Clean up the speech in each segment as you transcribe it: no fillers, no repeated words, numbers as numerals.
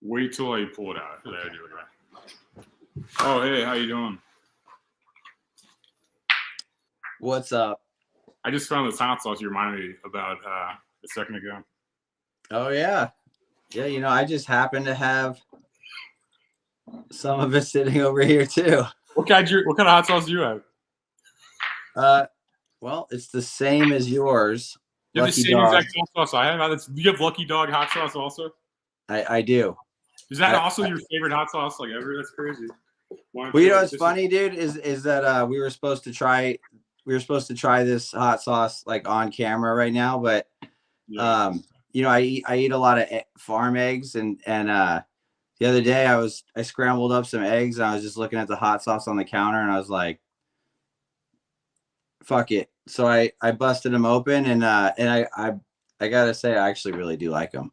Wait till I pull it out. There, do it. Oh, hey, how you doing? What's up? I just found this hot sauce you reminded me about a second ago. Oh yeah, yeah. You know, I just happen to have some of it sitting over here too. What kind of hot sauce do you have? Well, it's the same as yours. You have the same exact hot sauce I have. Do you have Lucky Dog hot sauce also? I do. Is that also your favorite hot sauce like ever? That's crazy. Well, you know what's funny, dude, is that we were supposed to try this hot sauce like on camera right now, but you know, I eat a lot of farm eggs, and the other day I scrambled up some eggs and I was just looking at the hot sauce on the counter and I was like, fuck it. So I busted them open and I gotta say I actually really do like them.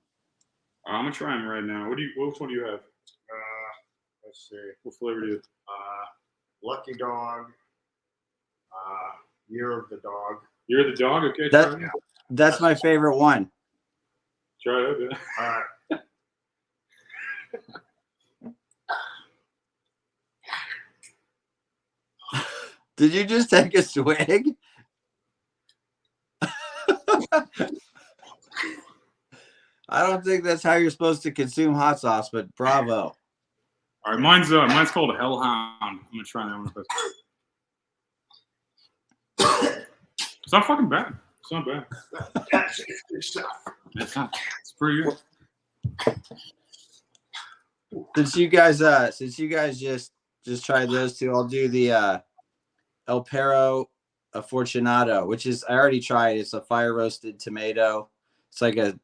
I'm gonna try them right now. Which one do you have? Let's see. What flavor do you have? Lucky Dog. Year of the Dog. Year of the Dog? Okay. That's my favorite one. Try it. All right. Did you just take a swig? I don't think that's how you're supposed to consume hot sauce, but bravo. All right, mine's called Hellhound. I'm gonna try that one first. It's not fucking bad. It's not bad. It's pretty good. Since you guys just tried those two, I'll do the El Perro Afortunado, which is I already tried. It's a fire roasted tomato. It's like a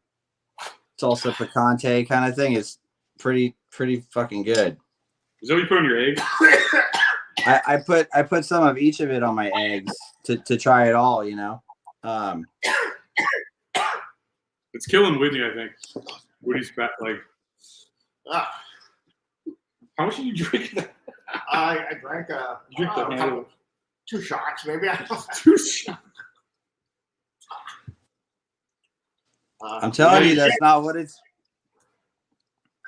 salsa picante kind of thing. It's pretty fucking good. Is that what you put on your eggs? I put some of each of it on my eggs to try it all, you know. It's killing Whitney, I think. Whitney's like. How much did you drink? I drank two shots, maybe. 2 shots. I'm telling you, that's not what it's.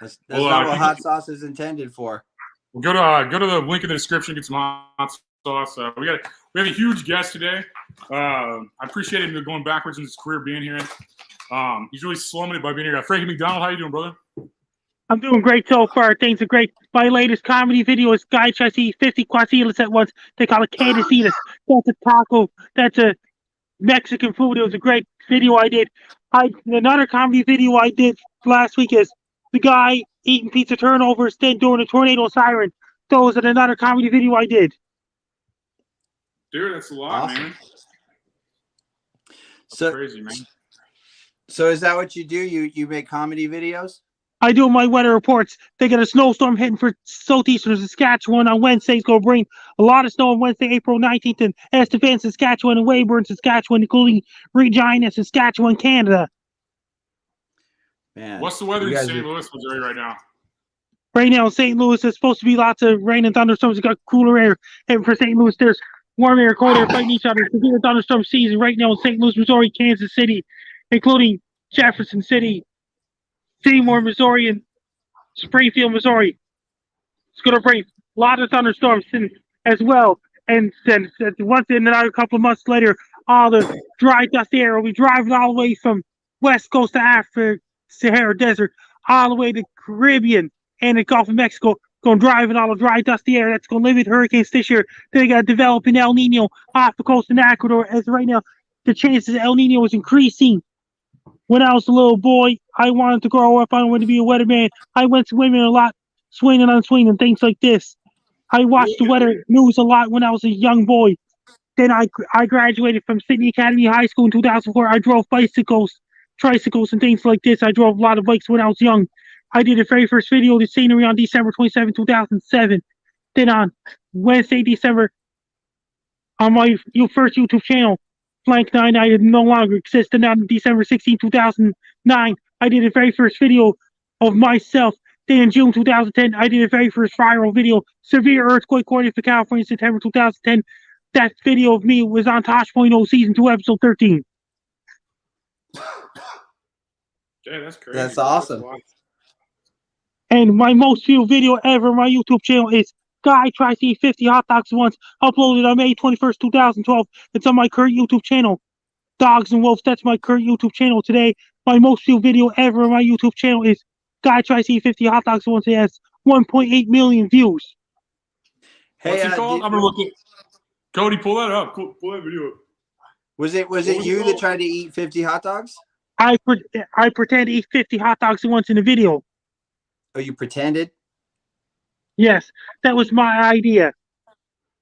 That's not what hot sauce is intended for. Well, go to the link in the description. Get some hot sauce. We have a huge guest today. I appreciate him going backwards in his career being here. He's really slumming it by being here. Frankie MacDonald, how you doing, brother? I'm doing great so far. Things are great. My latest comedy video is Guy tries to eat 50 quesadillas at once. They call it quesadillas. That's a taco. That's a Mexican food. It was a great video I did. Another comedy video I did last week is the guy eating pizza turnovers, then doing a tornado siren. Those are another comedy video I did. Dude, that's a lot, man. That's crazy, man. So is that what you do? You make comedy videos? I do my weather reports. They got a snowstorm hitting for southeastern Saskatchewan on Wednesday. It's going to bring a lot of snow on Wednesday, April 19th, in Estevan, Saskatchewan, and Weyburn, Saskatchewan, including Regina, Saskatchewan, Canada. Man, what's the weather in St. Louis, Missouri right now? Right now in St. Louis, there's supposed to be lots of rain and thunderstorms. We got cooler air. And for St. Louis, there's warm air, cold air fighting each other. Severe thunderstorm season right now in St. Louis, Missouri, Kansas City, including Jefferson City, Seymour, Missouri, and Springfield, Missouri. It's going to bring a lot of thunderstorms as well. And then once in another couple of months later, all the dry, dusty air will be driving all the way from west coast to Africa, Sahara Desert, all the way to Caribbean and the Gulf of Mexico, going driving all the dry, dusty air that's going to limit hurricanes this year. They got to develop an El Nino off the coast of Ecuador. As right now, the chances of El Nino is increasing. When I was a little boy, I wanted to grow up. I wanted to be a weatherman. I went swimming a lot, swinging on swing and things like this. I watched the weather news a lot when I was a young boy. Then I graduated from Sydney Academy High School in 2004. I drove bicycles, tricycles, and things like this. I drove a lot of bikes when I was young. I did the very first video of the scenery on December 27, 2007. Then on Wednesday, December, on my first YouTube channel, Blank 99 no longer exists. And on December 16, 2009, I did the very first video of myself. Then in June 2010, I did the very first viral video, Severe Earthquake Coordinated for California, September 2010. That video of me was on Tosh.0 Season 2, Episode 13. Yeah, that's crazy. That's awesome. And my most viewed video ever on my YouTube channel is Guy Tries to Eat 50 Hot Dogs Once, uploaded on May 21st, 2012. It's on my current YouTube channel, Dogs and Wolves. That's my current YouTube channel today. My most viewed video ever on my YouTube channel is Guy Tries to Eat 50 Hot Dogs Once. It has 1.8 million views. Hey, What's it called? I'm gonna look at. Cody, pull that up. Pull that video up. Was it you that tried to eat 50 hot dogs? I pretend to eat 50 hot dogs at once in the video. Oh, you pretended? Yes, that was my idea.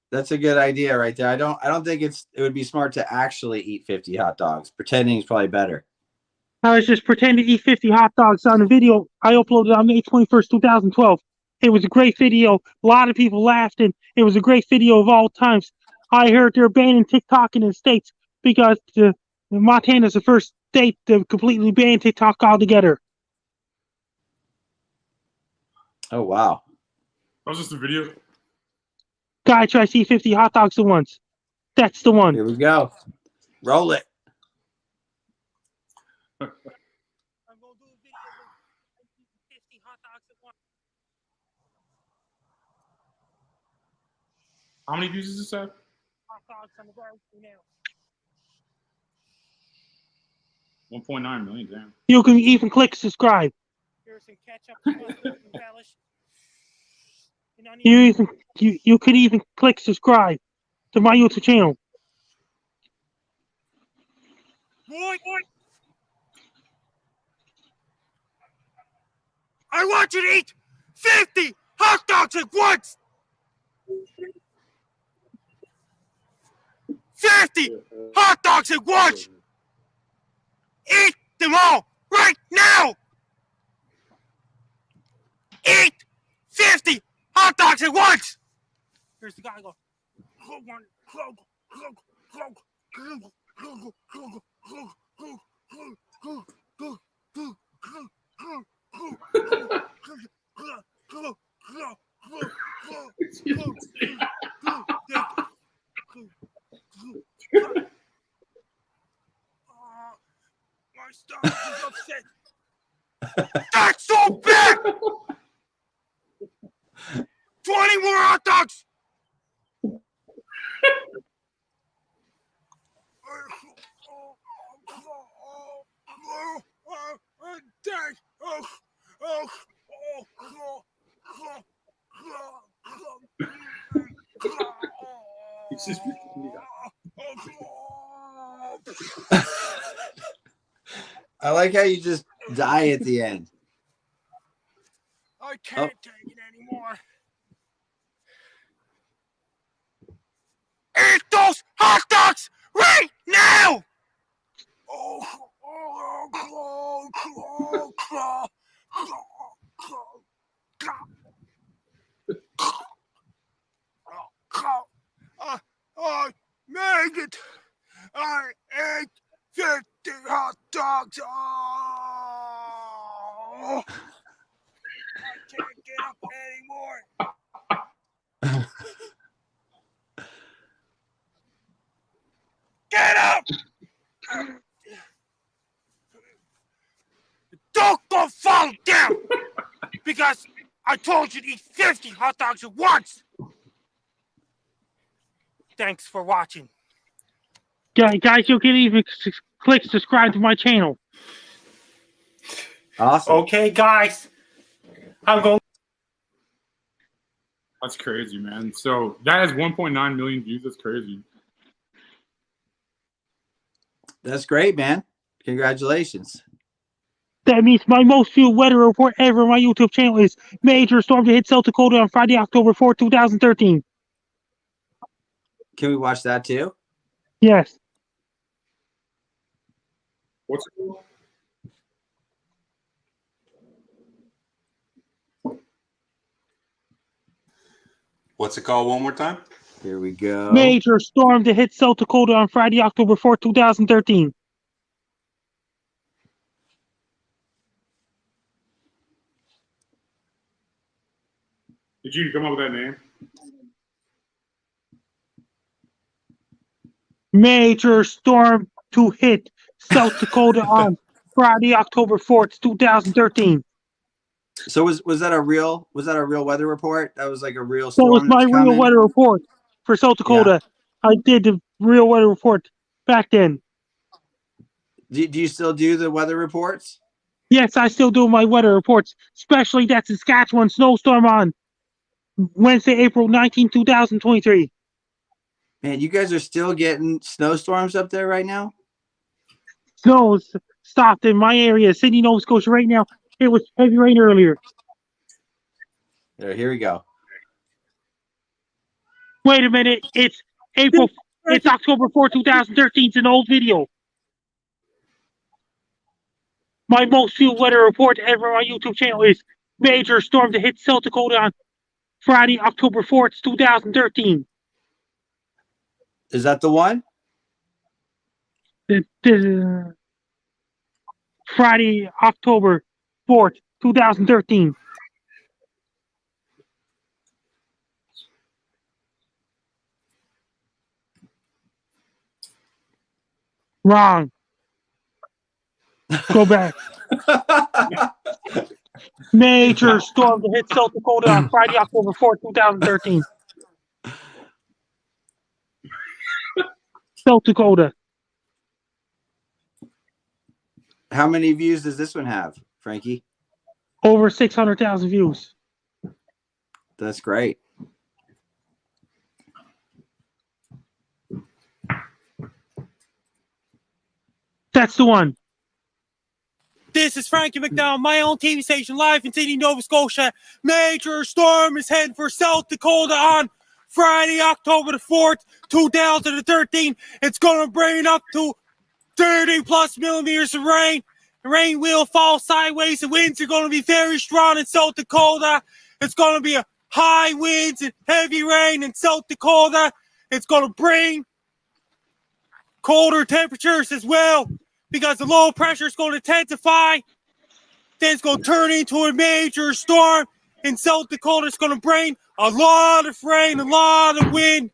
That's a good idea right there. I don't think it would be smart to actually eat 50 hot dogs. Pretending is probably better. I was just pretending to eat 50 hot dogs on a video I uploaded on May 21st, 2012. It was a great video. A lot of people laughed, and it was a great video of all times. I heard they're banning TikTok in the States because Montana's the first state to completely ban TikTok altogether. Oh, wow. That was just a video. Guy tries to eat 50 hot dogs at once. That's the one. Here we go. Roll it. I'm going to do a video of 50 hot dogs at once. How many views does this have? Hot dogs on the barbecue now. 1.9 million. Damn. You can even click subscribe. Here's some ketchup and relish. You could even click subscribe to my YouTube channel. Boy. I want you to eat 50 hot dogs at once. 50 hot dogs at once. Eat them all right now. Eat 50 hot dogs at once. Here's the guy go. My stomach is upset. That's so bad. 20 more hot dogs. I like how you just die at the end. I can't take it anymore. Eat those hot dogs right now! I made it! I ate 50 hot dogs! Oh. I can't get up anymore! Get up! Don't go fall down! Because I told you to eat 50 hot dogs at once! Thanks for watching. Guys, you can even click subscribe to my channel. Awesome. Okay, guys. I'm going. That's crazy, man. So that has 1.9 million views. That's crazy. That's great, man. Congratulations. That means my most viewed weather report ever on my YouTube channel is major storm to hit South Dakota on Friday, October 4th, 2013. Can we watch that too? Yes. What's it called? What's it called one more time? Here we go. Major storm to hit South Dakota on Friday, October 4th, 2013. Did you come up with that name? Major storm to hit South Dakota on Friday, October 4th, 2013. So was that a real weather report? That was like a real That was storm my that's real coming? weather report for South Dakota. I did the real weather report back then. Do you still do the weather reports? Yes, I still do my weather reports, especially that Saskatchewan snowstorm on Wednesday, April 19, 2023. Man, you guys are still getting snowstorms up there right now? Snow stopped in my area, Sydney, Nova Scotia right now. It was heavy rain earlier. Here we go. Wait a minute. It's October 4, 2013. It's an old video. My most viewed weather report ever on my YouTube channel is major storm to hit South Dakota on Friday, October 4th, 2013. Is that the one? Friday, October 4th, 2013. Wrong. Go back. Major storm to hit South Dakota on Friday, October 4th, 2013. South Dakota. How many views does this one have, Frankie? Over 600,000 views. That's great. That's the one. This is Frankie MacDonald, my own TV station, live in Sydney, Nova Scotia. Major storm is heading for South Dakota on Friday, October the 4th, 2013. It's going to bring up to 30 plus millimeters of rain. The rain will fall sideways. The winds are going to be very strong in South Dakota. It's going to be a high winds and heavy rain in South Dakota. It's going to bring colder temperatures as well, because the low pressure is going to intensify. Then it's going to turn into a major storm in South Dakota. It's going to bring a lot of rain, a lot of wind,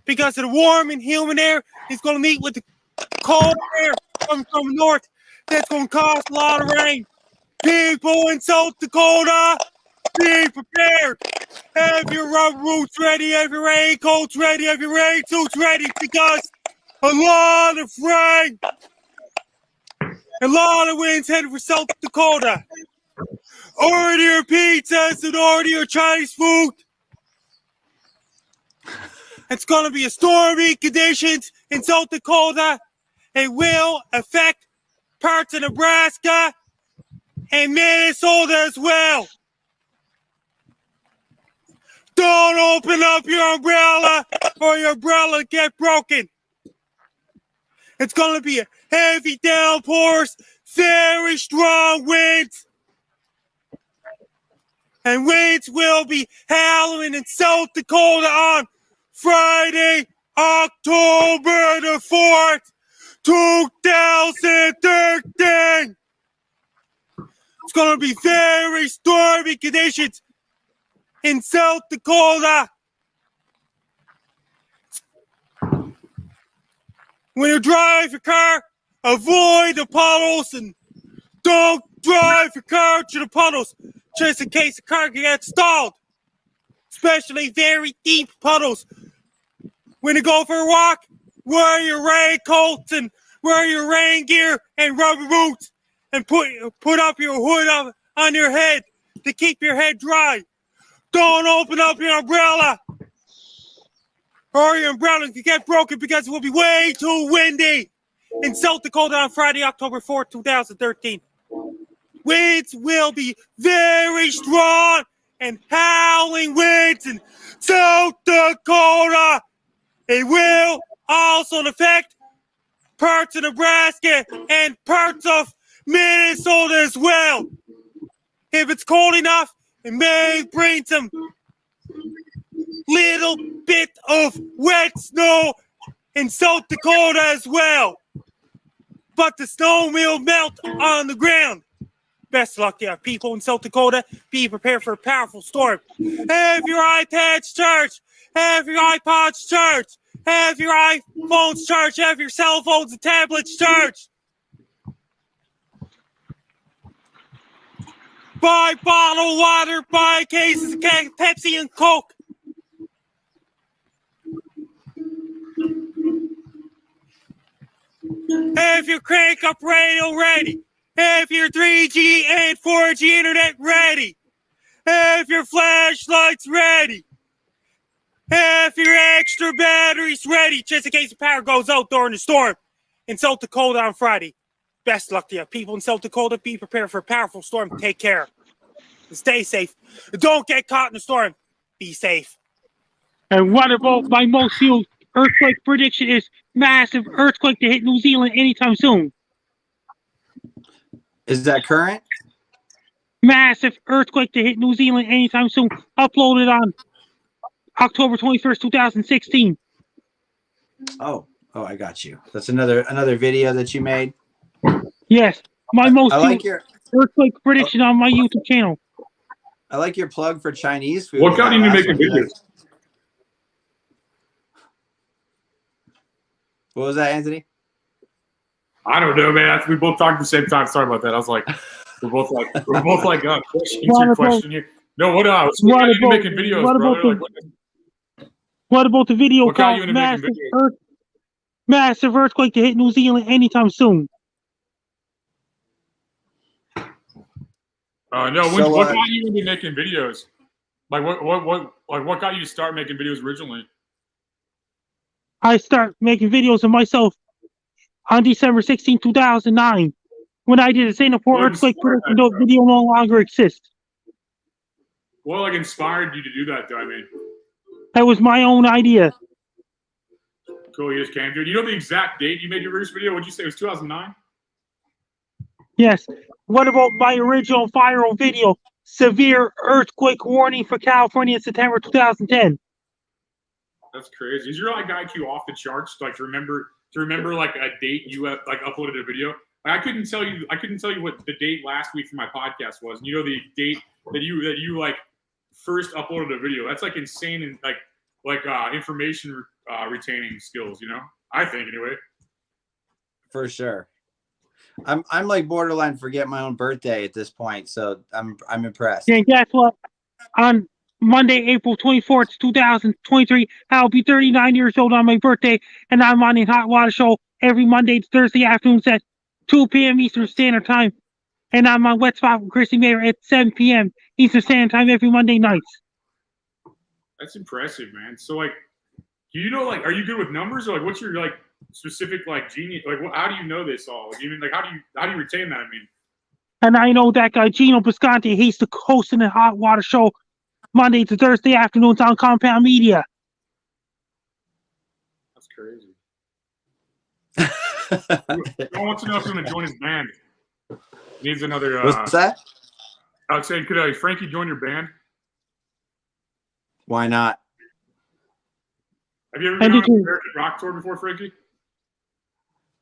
because of the warm and humid air. It's going to meet with the cold air coming from the north. That's going to cause a lot of rain. People in South Dakota, be prepared. Have your rubber boots ready, have your raincoats ready, have your rain suits ready, because a lot of rain, a lot of winds heading for South Dakota. Order your pizzas and order your Chinese food. It's going to be a stormy conditions in South Dakota. It will affect parts of Nebraska and Minnesota as well. Don't open up your umbrella or your umbrella get broken. It's going to be a heavy downpours, very strong winds. And winds will be howling in South Dakota on Friday, October the 4th, 2013. It's going to be very stormy conditions in South Dakota. When you drive your car, avoid the puddles and don't drive your car to the puddles, just in case the car can get stalled. Especially very deep puddles. When you go for a walk, wear your raincoats and wear your rain gear and rubber boots, and put up your hood on your head to keep your head dry. Don't open up your umbrella, or your umbrella can get broken, because it will be way too windy in South Dakota on Friday, October 4th, 2013. Winds will be very strong and howling winds in South Dakota. It will also affect parts of Nebraska and parts of Minnesota as well. If it's cold enough, it may bring some little bit of wet snow in South Dakota as well. But the snow will melt on the ground. Best of luck there, people in South Dakota. Be prepared for a powerful storm. Have your iPads charged. Have your iPods charged. Have your iPhones charged. Have your cell phones and tablets charged. buy bottled water, buy cases of Pepsi and Coke. Have your crank up radio ready. Have your 3G and 4G internet ready. Have your flashlights ready. Have your extra batteries ready just in case the power goes out during the storm in South Dakota on Friday. Best luck to you. People in South Dakota, be prepared for a powerful storm. Take care. Stay safe. Don't get caught in the storm. Be safe. And what about my most viewed earthquake prediction is massive earthquake to hit New Zealand anytime soon. Is that current? Massive earthquake to hit New Zealand anytime soon. Uploaded on October 21st, 2016. Oh, I got you. That's another video that you made. Yes, my most I like viewed your earthquake prediction on my YouTube channel. I like your plug for Chinese food. What got you into making videos? What was that, Anthony? I don't know, man. We both talked at the same time. Sorry about that. I was like, we're both like, answer your question here. No, what else? What got you into making videos, brother? What about the video what got you called into making videos? Massive Earthquake to hit New Zealand anytime soon? No, what got you into making videos? Like what got you to start making videos originally? I start making videos of myself on December 16, 2009, when I did a Singapore earthquake prediction. The video no longer exists. What like inspired you to do that, though? I mean, that was my own idea. Cool, you just came to it. You know the exact date you made your first video? What'd you say? It was 2009? Yes. What about my original viral video, Severe Earthquake Warning for California in September 2010? That's crazy. Is your like IQ off the charts? Like to remember like a date you have, like uploaded a video? Like, I couldn't tell you what the date last week for my podcast was. And you know the date that you like first uploaded a video. That's like insane and like information retaining skills. You know, I think anyway. For sure. I'm like borderline forget my own birthday at this point, so I'm impressed. And guess what? On Monday, April 24th, 2023, I'll be 39 years old on my birthday, and I'm on a hot water show every Monday to Thursday afternoons at 2 p.m. Eastern Standard Time, and I'm on Wet Spot with Chrissy Mayer at 7 p.m. Eastern Standard Time every Monday nights. That's impressive, man. So like, do you know like, are you good with numbers or like, what's your like specific like genius? Like, how do you know this all? Like, even like, how do you retain that? I mean, and I know that guy Gino Bisconti. He's the host of the hot water show Monday to Thursday afternoons on Compound Media. That's crazy. I want to know if he's going to join his band. He needs another. What's that? I was saying, could Frankie join your band? Why not? Have you ever been on an American rock tour before, Frankie?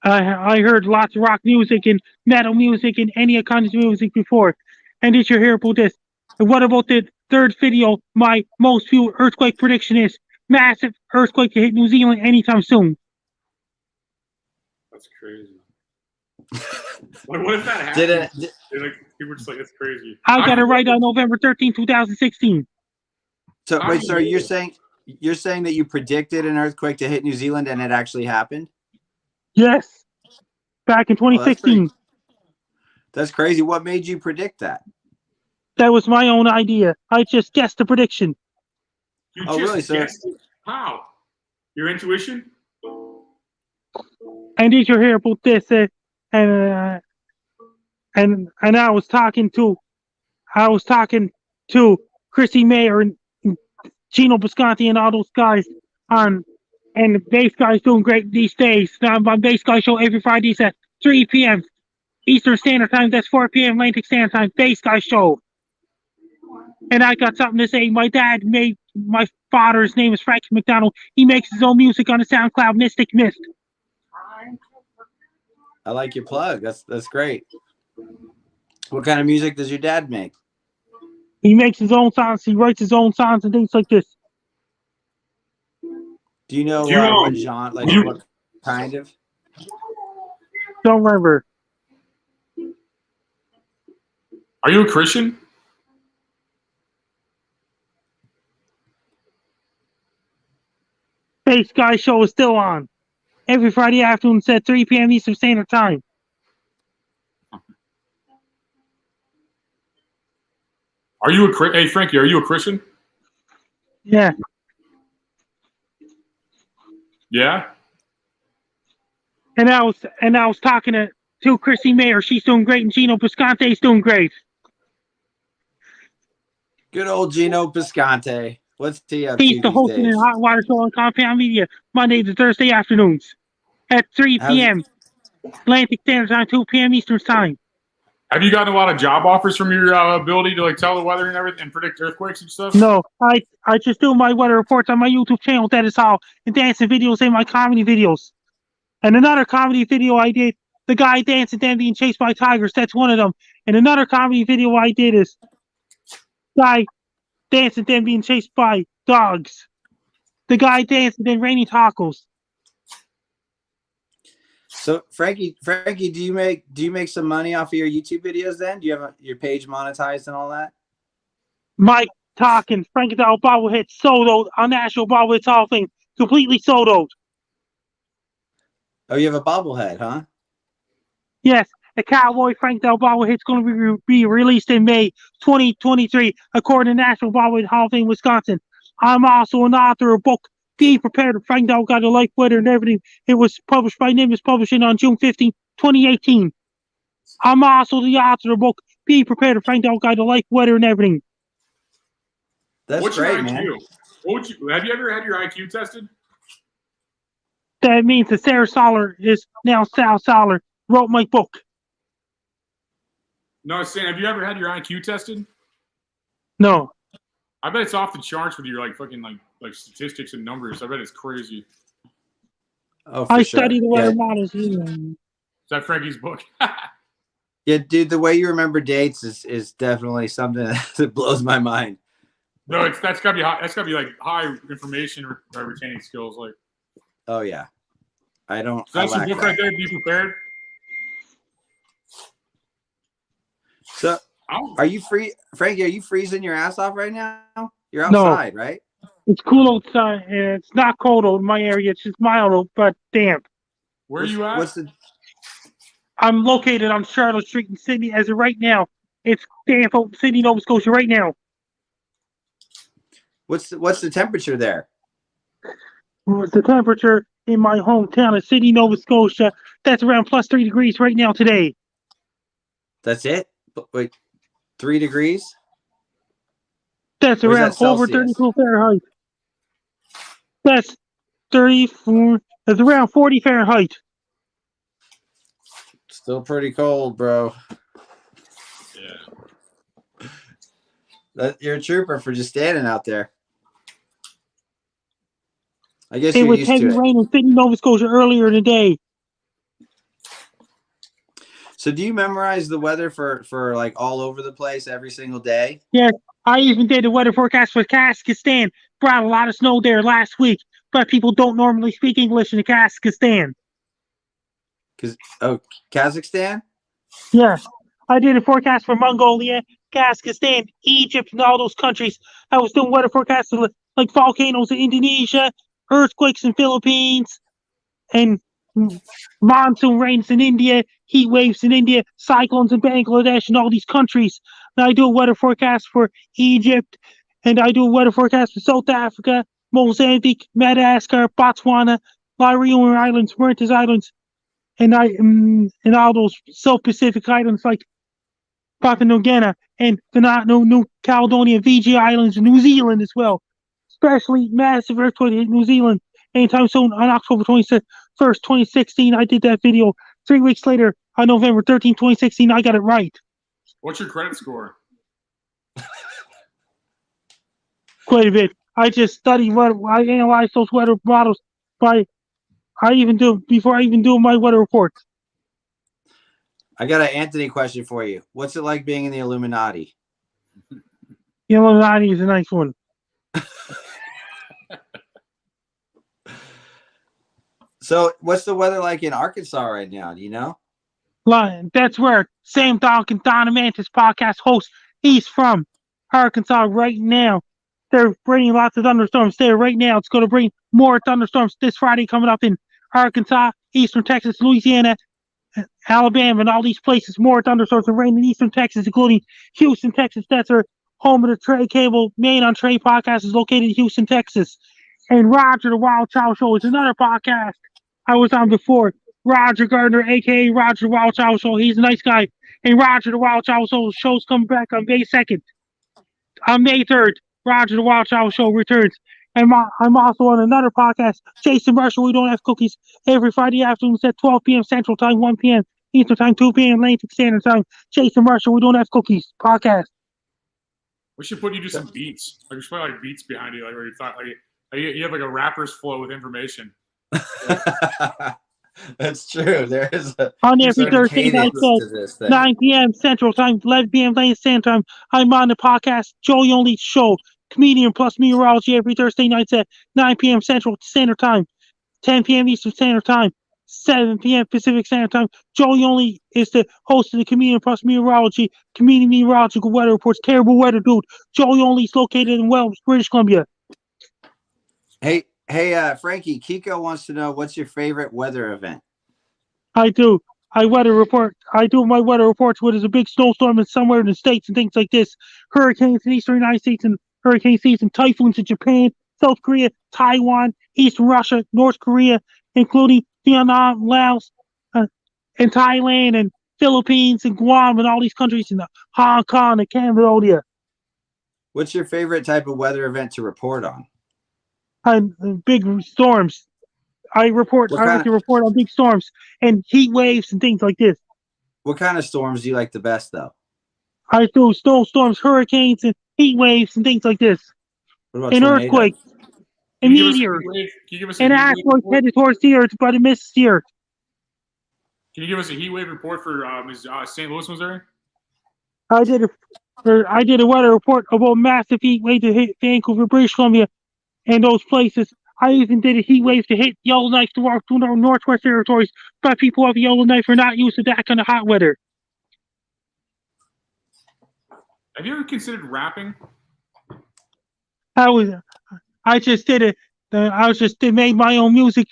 I heard lots of rock music and metal music and any kind of music before. And did you hear about this? And what about the third video? My most viewed earthquake prediction is massive earthquake to hit New Zealand anytime soon. That's crazy. Like, what if that happened? Like, people were just like, that's crazy. I got it right on November 13, 2016. So wait, sir, you're saying that you predicted an earthquake to hit New Zealand and it actually happened? Yes. Back in 2016. That's crazy. What made you predict that? That was my own idea. I just guessed the prediction. You really, sir? How? Your intuition? And did you hear about this? And I was talking to Chrissy Mayer and Gino Bisconti and all those guys and the bass guy's doing great these days. Now I'm on Bass Guy Show every Fridays at 3 p.m. Eastern Standard Time. That's 4 p.m. Atlantic Standard Time. Bass Guy Show. And I got something to say. My father's name is Frankie MacDonald. He makes his own music on the SoundCloud, Mystic Mist. I like your plug. That's great. What kind of music does your dad make? He makes his own songs. He writes his own songs and things like this. Do you know what genre, like what kind of? Don't remember. Are you a Christian? Space Guy show is still on. Every Friday afternoon at 3 p.m. Eastern Standard Time. Hey, Frankie, are you a Christian? Yeah. Yeah? And I was talking to Chrissy Mayer. She's doing great, and Gino Piscante's doing great. Good old Gino Piscante. What's he up He's to the these host of the days? Hot Water Show on Compound Media, Monday to Thursday afternoons at 3 p.m. Atlantic Standard Time, 2 p.m. Eastern Time. Have you gotten a lot of job offers from your ability to like tell the weather and everything and predict earthquakes and stuff? No, I just do my weather reports on my YouTube channel. That is all, and dancing videos and my comedy videos. And another comedy video I did, the guy dancing then being chased by tigers. That's one of them. And another comedy video I did is guy dancing then being chased by dogs. The guy dancing then raining tacos. So Frankie, do you make some money off of your YouTube videos then? Do you have your page monetized and all that? Mike talking, Frankie MacDonald bobblehead soloed on National Bobblehead Hall of Fame, completely soloed. Oh, you have a bobblehead, huh? Yes, the Cowboy Frank Del bobblehead's going to be released in May 2023, according to National Bobblehead Hall of Fame, Wisconsin. I'm also an author of a book, Be Prepared. Frank Del got a life, weather, and everything. It was published by Nimbus Publishing on June 15, 2018. I'm also the author of a book, Be Prepared. Frank Del got a life, weather, and everything. That's What's great, your IQ? man. Have you ever had your IQ tested? That means that Sarah Soller is now Sal Soller wrote my book. No, I was saying, have you ever had your IQ tested? No. I bet it's off the charts with your like fucking like statistics and numbers. I bet it's crazy. Oh, for I sure. study the weather Yeah. models. Is that Frankie's book? Yeah, dude, the way you remember dates is definitely something that blows my mind. No, that's gotta be high. That's gotta be like high information retaining skills. Like, Oh yeah, I don't. so that's I your lack book that. right there. Be prepared. So, Oh, are you free, Frankie? Are you freezing your ass off right now? You're outside, right? It's cool outside. It's not cold out in my area. It's just mild, but damp. where are you at? What's the? I'm located on Charlotte Street in Sydney as of right now. It's damp out in Sydney, Nova Scotia right now. What's the temperature there? What's the temperature in my hometown of Sydney, Nova Scotia? That's around plus 3 degrees right now today. That's it. Wait, 3 degrees. That's Or is around that over Celsius? 32 Fahrenheit. That's 34. That's around 40 Fahrenheit. Still pretty cold, bro. Yeah. You're a trooper for just standing out there. I guess It you're was used heavy to it. rain in Sydney, Nova Scotia earlier today. So do you memorize the weather for like all over the place every single day? Yes, I even did the weather forecast for Kazakhstan. Brought a lot of snow there last week, but people don't normally speak English in Kazakhstan. Kazakhstan? Yes, I did a forecast for Mongolia, Kazakhstan, Egypt, and all those countries. I was doing weather forecasts for like volcanoes in Indonesia, earthquakes in Philippines, and monsoon rains in India, heat waves in India, cyclones in Bangladesh, and all these countries. And I do a weather forecast for Egypt, and I do a weather forecast for South Africa, Mozambique, Madagascar, Botswana, Lyrian Islands, Mauritius Islands, and all those South Pacific islands like Papua New Guinea and Vanuatu, New Caledonia, Fiji Islands, and New Zealand as well. Especially massive earthquake in New Zealand anytime soon on October 21st, 2016. I did that video. 3 weeks later, on November 13, 2016, I got it right. What's your credit score? Quite a bit. I just study I analyze those weather models before I even do my weather reports. I got an Anthony question for you. What's it like being in the Illuminati? The Illuminati is a nice one. So what's the weather like in Arkansas right now? Do you know? That's where Sam Donk and Donna Mantis podcast host. He's from Arkansas right now. they're bringing lots of thunderstorms there right now. It's going to bring more thunderstorms this Friday coming up in Arkansas, Eastern Texas, Louisiana, Alabama, and all these places. More thunderstorms and rain in Eastern Texas, including Houston, Texas. That's our home of the Trey Cable Main on Trey podcast is located in Houston, Texas. And Roger the Wild Chow Show is another podcast I was on before. Roger Gardner, a.k.a. Roger the Wild Chow Show. He's a nice guy. And Roger the Wild Chow Show's coming back on May 2nd. On May 3rd, Roger the Wild Chow Show returns. And I'm also on another podcast, Jason Marshall, We Don't Have Cookies, every Friday afternoon at 12 p.m. Central Time, 1 p.m. Eastern Time, 2 p.m. Atlantic Standard Time. Jason Marshall, We Don't Have Cookies podcast. We should put you to some beats. Like, we should put like beats behind you, like where you thought like you have like a rapper's flow with information. That's true. There is on every Thursday night at 9 p.m. Central Time, 11 p.m. Atlantic Standard Time. I'm on the podcast, Joey Only Show, comedian plus meteorology, every Thursday nights at 9 p.m. Central Standard Time, 10 p.m. Eastern Standard Time, 7 p.m. Pacific Standard Time. Joey Only is the host of the comedian plus meteorology, comedian meteorological weather reports. Terrible weather, dude. Joey Only is located in Wells, British Columbia. Hey, Frankie, Kiko wants to know, what's your favorite weather event? I do. I do my weather reports when there's a big snowstorm in somewhere in the States and things like this. Hurricanes in Eastern United States and hurricane season, typhoons in Japan, South Korea, Taiwan, Eastern Russia, North Korea, including Vietnam, Laos, and Thailand, and Philippines, and Guam, and all these countries, in Hong Kong and Cambodia. What's your favorite type of weather event to report on? Big storms. I like to report on big storms and heat waves and things like this. What kind of storms do you like the best, though? I do snowstorms, hurricanes, and heat waves and things like this. What about and tornadoes? Earthquakes, and meteors, and asteroids headed towards the Earth, but it misses the Earth. Can you give us a heat wave report for St. Louis, Missouri? I did a weather report about massive heat wave to hit Vancouver, British Columbia, and those places. I even did a heat wave to hit Yellowknife to walk through the Northwest Territories, but people of Yellowknife are not used to that kind of hot weather. Have you ever considered rapping? I just did it. Made my own music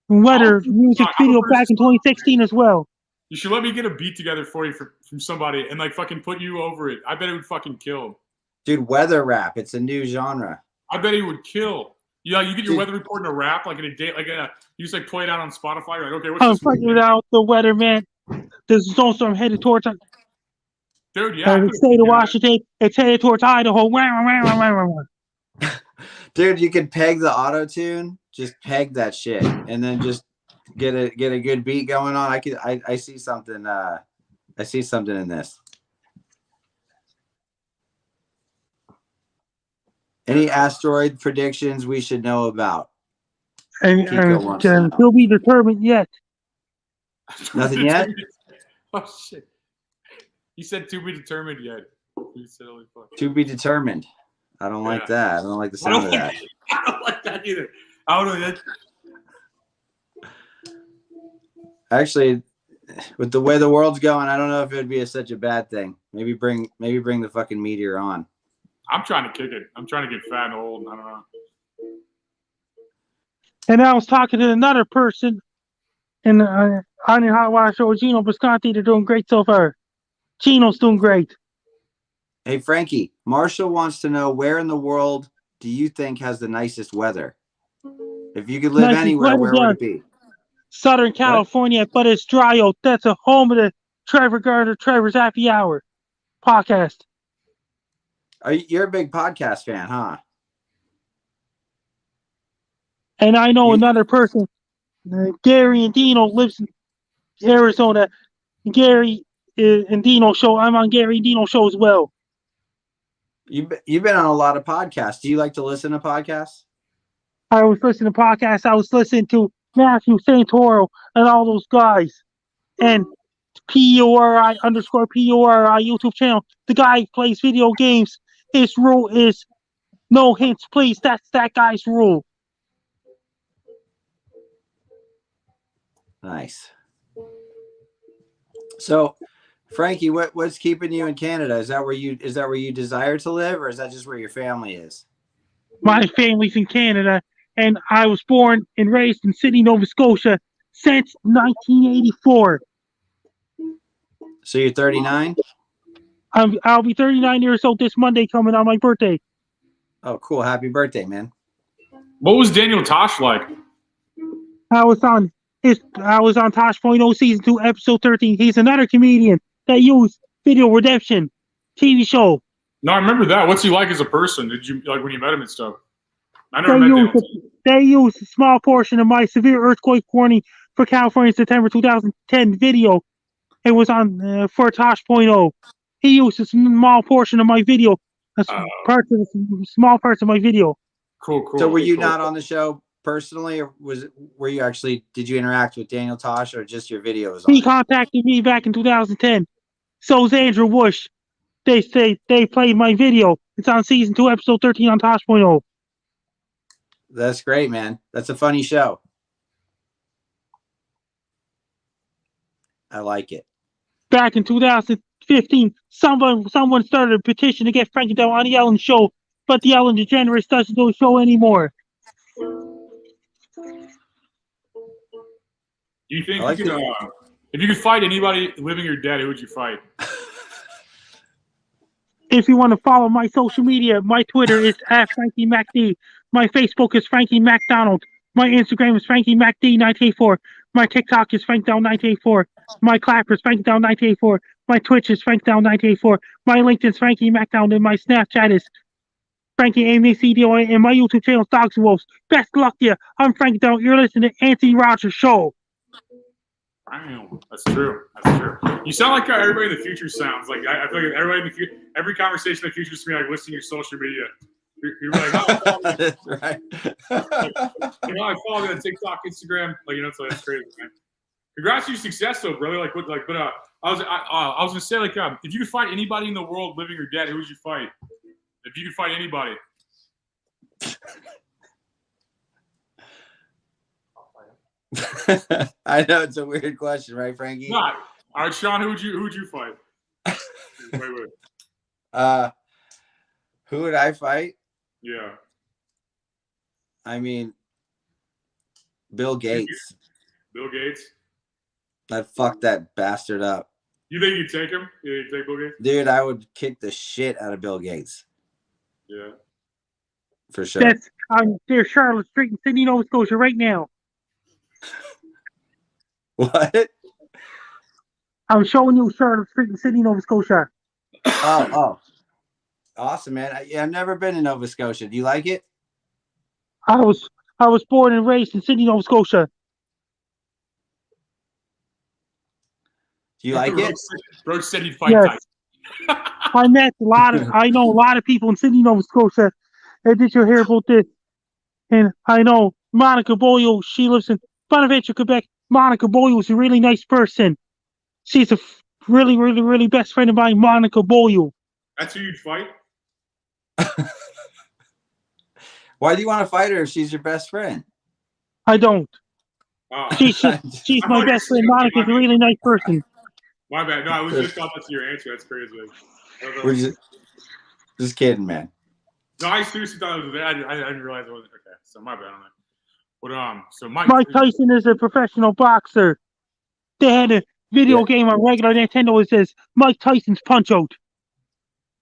video back in 2016 as well. You should let me get a beat together for you from somebody and like fucking put you over it. I bet it would fucking kill. Dude, weather rap. It's a new genre. I bet it would kill. Yeah, you get your weather report in a rap, like in a day, you just like play it out on Spotify. You're like, okay, what's I'm this? figuring out the weather, man. There's a snowstorm headed towards dude, yeah. the state of Washington. It's headed towards Idaho. Dude, you could peg the auto tune. Just peg that shit, and then just get a good beat going on. I see something. I see something in this. Any asteroid predictions we should know about? And to be determined yet. Nothing yet? Oh shit! You said to be determined yet. You said holy fuck. To be determined. I don't like that. I don't like the sound of that. I don't like that either. I don't know that. Actually, with the way the world's going, I don't know if it would be such a bad thing. Maybe bring the fucking meteor on. I'm trying to kick it. I'm trying to get fat and old. I don't know. And I was talking to another person in the on your Hot Wire Show, Gino Bisconti. They're doing great so far. Gino's doing great. Hey, Frankie, Marshall wants to know, where in the world do you think has the nicest weather? If you could live anywhere, where would it be? Southern California, but it's dry out. That's a home of the Trevor Gardner, Trevor's Happy Hour podcast. You're a big podcast fan, huh? And I know another person, Gary and Dino, lives in Arizona. Gary and Dino show. I'm on Gary and Dino show as well. You've been on a lot of podcasts. Do you like to listen to podcasts? I was listening to podcasts. I was listening to Matthew Santoro and all those guys. And PURI YouTube channel. The guy who plays video games. His rule is no hints, please. That's that guy's rule. Nice. So, Frankie, what's keeping you in Canada? Is that where you desire to live, or is that just where your family is? My family's in Canada, and I was born and raised in Sydney, Nova Scotia since 1984. So you're 39? I'll be 39 years old this Monday, coming on my birthday. Oh, cool. Happy birthday, man. What was Daniel Tosh like? I was on Tosh.0 season 2, episode 13. He's another comedian that used Video Redemption TV show. No, I remember that. What's he like as a person? Did you like when you met him and stuff? I never met Daniel. They used a small portion of my severe earthquake warning for California September 2010 video. It was on for Tosh.0. He used a small portion of my video, small parts of my video. Cool. So were you not on the show personally, or did you interact with Daniel Tosh, or just your videos? He contacted me back in 2010. So is Andrew Wush. They played my video. It's on season 2, episode 13 on Tosh.0. That's great, man. That's a funny show. I like it. Back in 2015, someone started a petition to get Frankie down on the Ellen Show, but the Ellen DeGeneres doesn't do a show anymore. Do you think if you could fight anybody, living or dead, who would you fight? If you want to follow my social media, my Twitter is @FrankieMacD. My Facebook is Frankie MacDonald. My Instagram is FrankieMacD984. My TikTok is FrankDown984. My Clapper is FrankDown984. My Twitch is FrankDown984. My LinkedIn is Frankie MacDonald. And my Snapchat is Frankie AMACDOI. And my YouTube channel is Dogs and Wolves. Best of luck to you. I'm Frankie Down. You're listening to Anthony Rogers Show. Wow, that's true. You sound like how everybody in the future sounds. Like I feel like everybody in the future, every conversation in the future is gonna be like listening to your social media. You're like, oh, That's right. I follow you on TikTok, Instagram, so that's crazy, man. Congrats to your success, though, brother. I was gonna say, if you could fight anybody in the world, living or dead, who would you fight? If you could fight anybody. I know it's a weird question, right, Frankie? Not. All right, Sean, who would you fight? Wait. Who would I fight? Yeah. I mean, Bill Gates. Bill Gates? I'd fuck that bastard up. You think you'd take him? You take Bill Gates? Dude, I would kick the shit out of Bill Gates. Yeah. For sure. I'm near Charlotte Street in Sydney, Nova Scotia right now. What? I'm showing you Charlotte Street in Sydney, Nova Scotia. Oh. Awesome, man. I've never been to Nova Scotia. Do you like it? I was born and raised in Sydney, Nova Scotia. Do you like it? Roach said he'd fight yes. I know a lot of people in Sydney, Nova Scotia. And did you hear about this? And I know Monica Boyle, she lives in Bonaventure, Quebec. Monica Boyle is a really nice person. She's a really, really, really best friend of mine, Monica Boyle. That's who you'd fight? Why do you want to fight her if she's your best friend? I don't. Oh. She's my best friend. Monica's a really nice person. My bad. No, I was just thought that's your answer. That's crazy. We're just kidding, man. No, I seriously thought it was that. I didn't realize it wasn't. Okay, so my bad on that. But so Mike Tyson is a professional boxer. They had a video game on regular Nintendo that says Mike Tyson's Punch Out.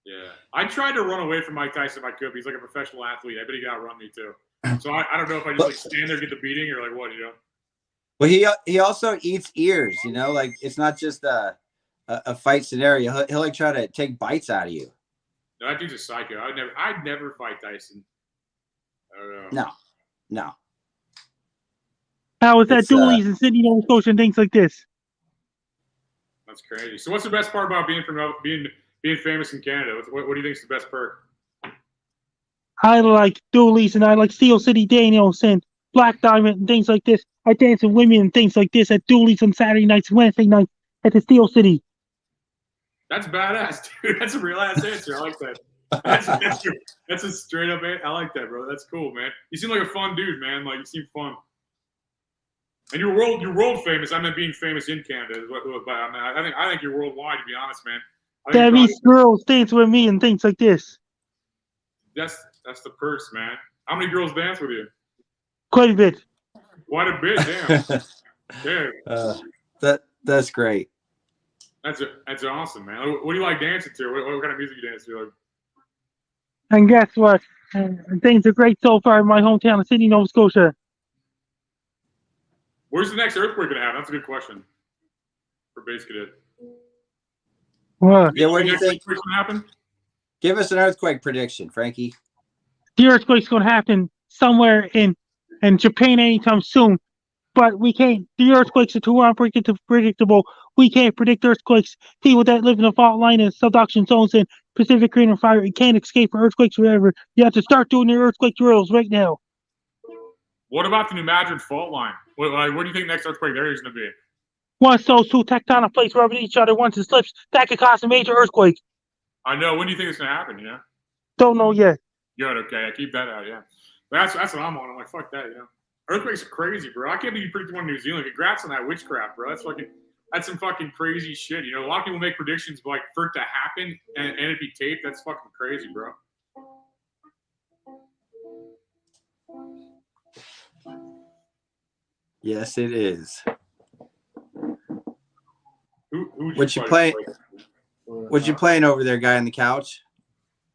Yeah, I tried to run away from Mike Tyson if I could. He's like a professional athlete. I bet he got run me too. So I don't know if I just stand there, get the beating, or what, Well, he also eats ears. It's not just a fight scenario. He'll try to take bites out of you. No, that dude's a psycho. I'd never fight Tyson. I don't know. No. How is that dualies in Sydney, Nova Scotia, and things like this? That's crazy. So what's the best part about being famous in Canada? What do you think is the best perk? I like dualies, and I like Steel City Danielsen, Black Diamond, and things like this. I dance with women and things like this at dualies on Saturday nights, Wednesday nights at the Steel City. That's badass, dude. That's a real ass answer. I like that. That's a straight up. I like that, bro. That's cool, man. You seem like a fun dude, man. You seem fun. And you're world famous. I meant being famous in Canada. I think you're worldwide. To be honest, man. That means girls dance with me and things like this. That's the perks, man. How many girls dance with you? Quite a bit. Quite a bit, damn. Yeah, That's great. that's awesome, man. What do you like dancing to? What kind of music you dance to? Like, And guess what? Things are great so far in my hometown of Sydney, Nova Scotia. where's the next earthquake gonna happen? That's a good question for Base Cadet. Well, Yeah, where do you Next think? earthquake's gonna happen? Give us an earthquake prediction, Frankie. the earthquake's going to happen somewhere in Japan anytime soon. But we can't. The earthquakes are too unpredictable. We can't predict earthquakes. People that live in the fault line and subduction zones in Pacific Ring of Fire can't escape earthquakes forever. You have to start doing your earthquake drills right now. What about the New Madrid fault line? What do you think the next earthquake there is going to be? Once those two tectonic plates rub each other, once it slips, that could cause a major earthquake. I know. When do you think it's going to happen? You know. Don't know yet. Good. Okay. I keep that out. Yeah. That's what I'm on. I'm like, fuck that. You know. Earthquakes are crazy, bro. I can't believe you predicted one in New Zealand. Congrats on that witchcraft, bro. That's some fucking crazy shit. You know, a lot of people make predictions, but like for it to happen and it be taped, that's fucking crazy, bro. Yes, it is. Who'd What you fight? play? What you playing over there, guy on the couch?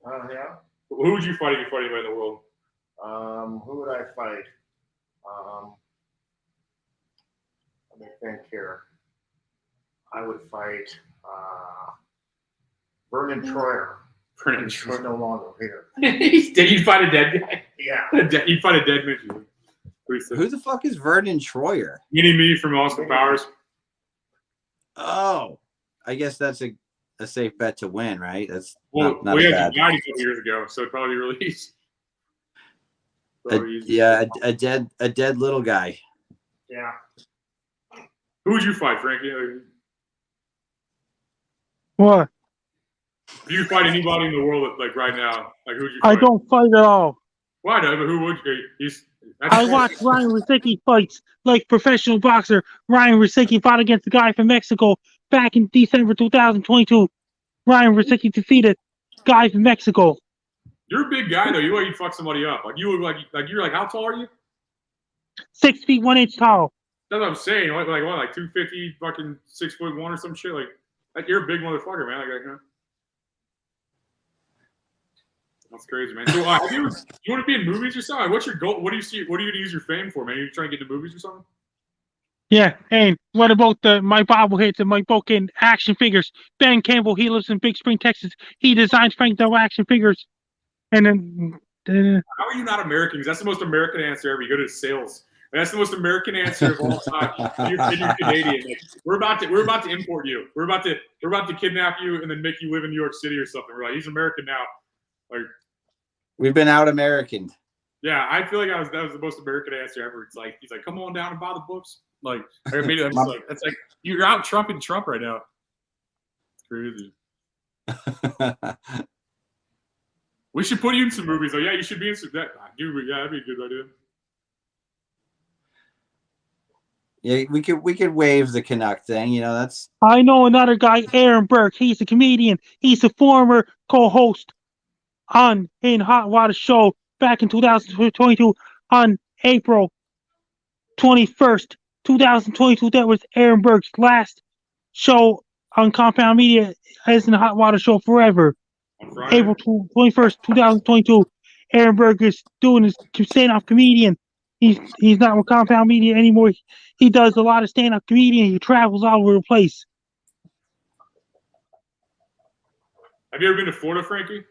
Yeah. Who would you fight if you fight anybody in the world? Who would I fight? Let me think here. I would fight Vernon Troyer. Vernon He's Troyer. no longer here. You'd fight a dead guy. Yeah. You'd fight a dead midget. Who the fuck is Vernon Troyer? Me from Austin Powers. Oh, I guess that's a safe bet to win, right? That's Well, not we had bad. died a couple years ago, so it'd probably be released. A dead little guy. Yeah. Who would you fight, Frankie? What? If you fight anybody in the world, like right now, like who'd you fight? I don't fight at all. Why not? But who would you? I watch Ryan Rosicki fights like professional boxer. Ryan Rosicki fought against the guy from Mexico back in December 2022. Ryan Rosicki defeated guy from Mexico. You're a big guy though. You look like you'd fuck somebody up. Like you look like you're like how tall are you? 6 feet 1 inch tall. That's what I'm saying. Like 250, fucking 6'1" or some shit. Like you're a big motherfucker, man. Like you know. That's crazy, man. So, you want to be in movies or something? What's your goal? What do you see? What are you going to use your fame for, man? Are you trying to get into movies or something? Yeah, and what about my bobbleheads and my fucking action figures? Ben Campbell, he lives in Big Spring, Texas. He designs Frank Doe action figures. And then how are you not American? Because that's the most American answer ever. You go to sales. And that's the most American answer of all time. You're Canadian. Like, we're about to import you. We're about to kidnap you and then make you live in New York City or something. We're like, he's American now. Like, we've been out Americaned. Yeah, I feel like that was the most American answer ever. It's like he's like, come on down and buy the books. Like, I mean, it's like you're out trumping Trump right now. It's crazy. We should put you in some movies though. Yeah, you should be in some. Yeah, that'd be a good idea. Yeah, we could waive the Canuck thing. You know, that's. I know another guy, Aaron Burke. He's a comedian. He's a former co-host in Hot Water Show back in 2022 on April 21st, 2022. That was Aaron Burke's last show on Compound Media as in the Hot Water Show forever. April 21st, 2022. Aaron Burke is doing his stand-up comedian. He's not with Compound Media anymore. He does a lot of stand-up comedian. He travels all over the place. Have you ever been to Florida, Frankie?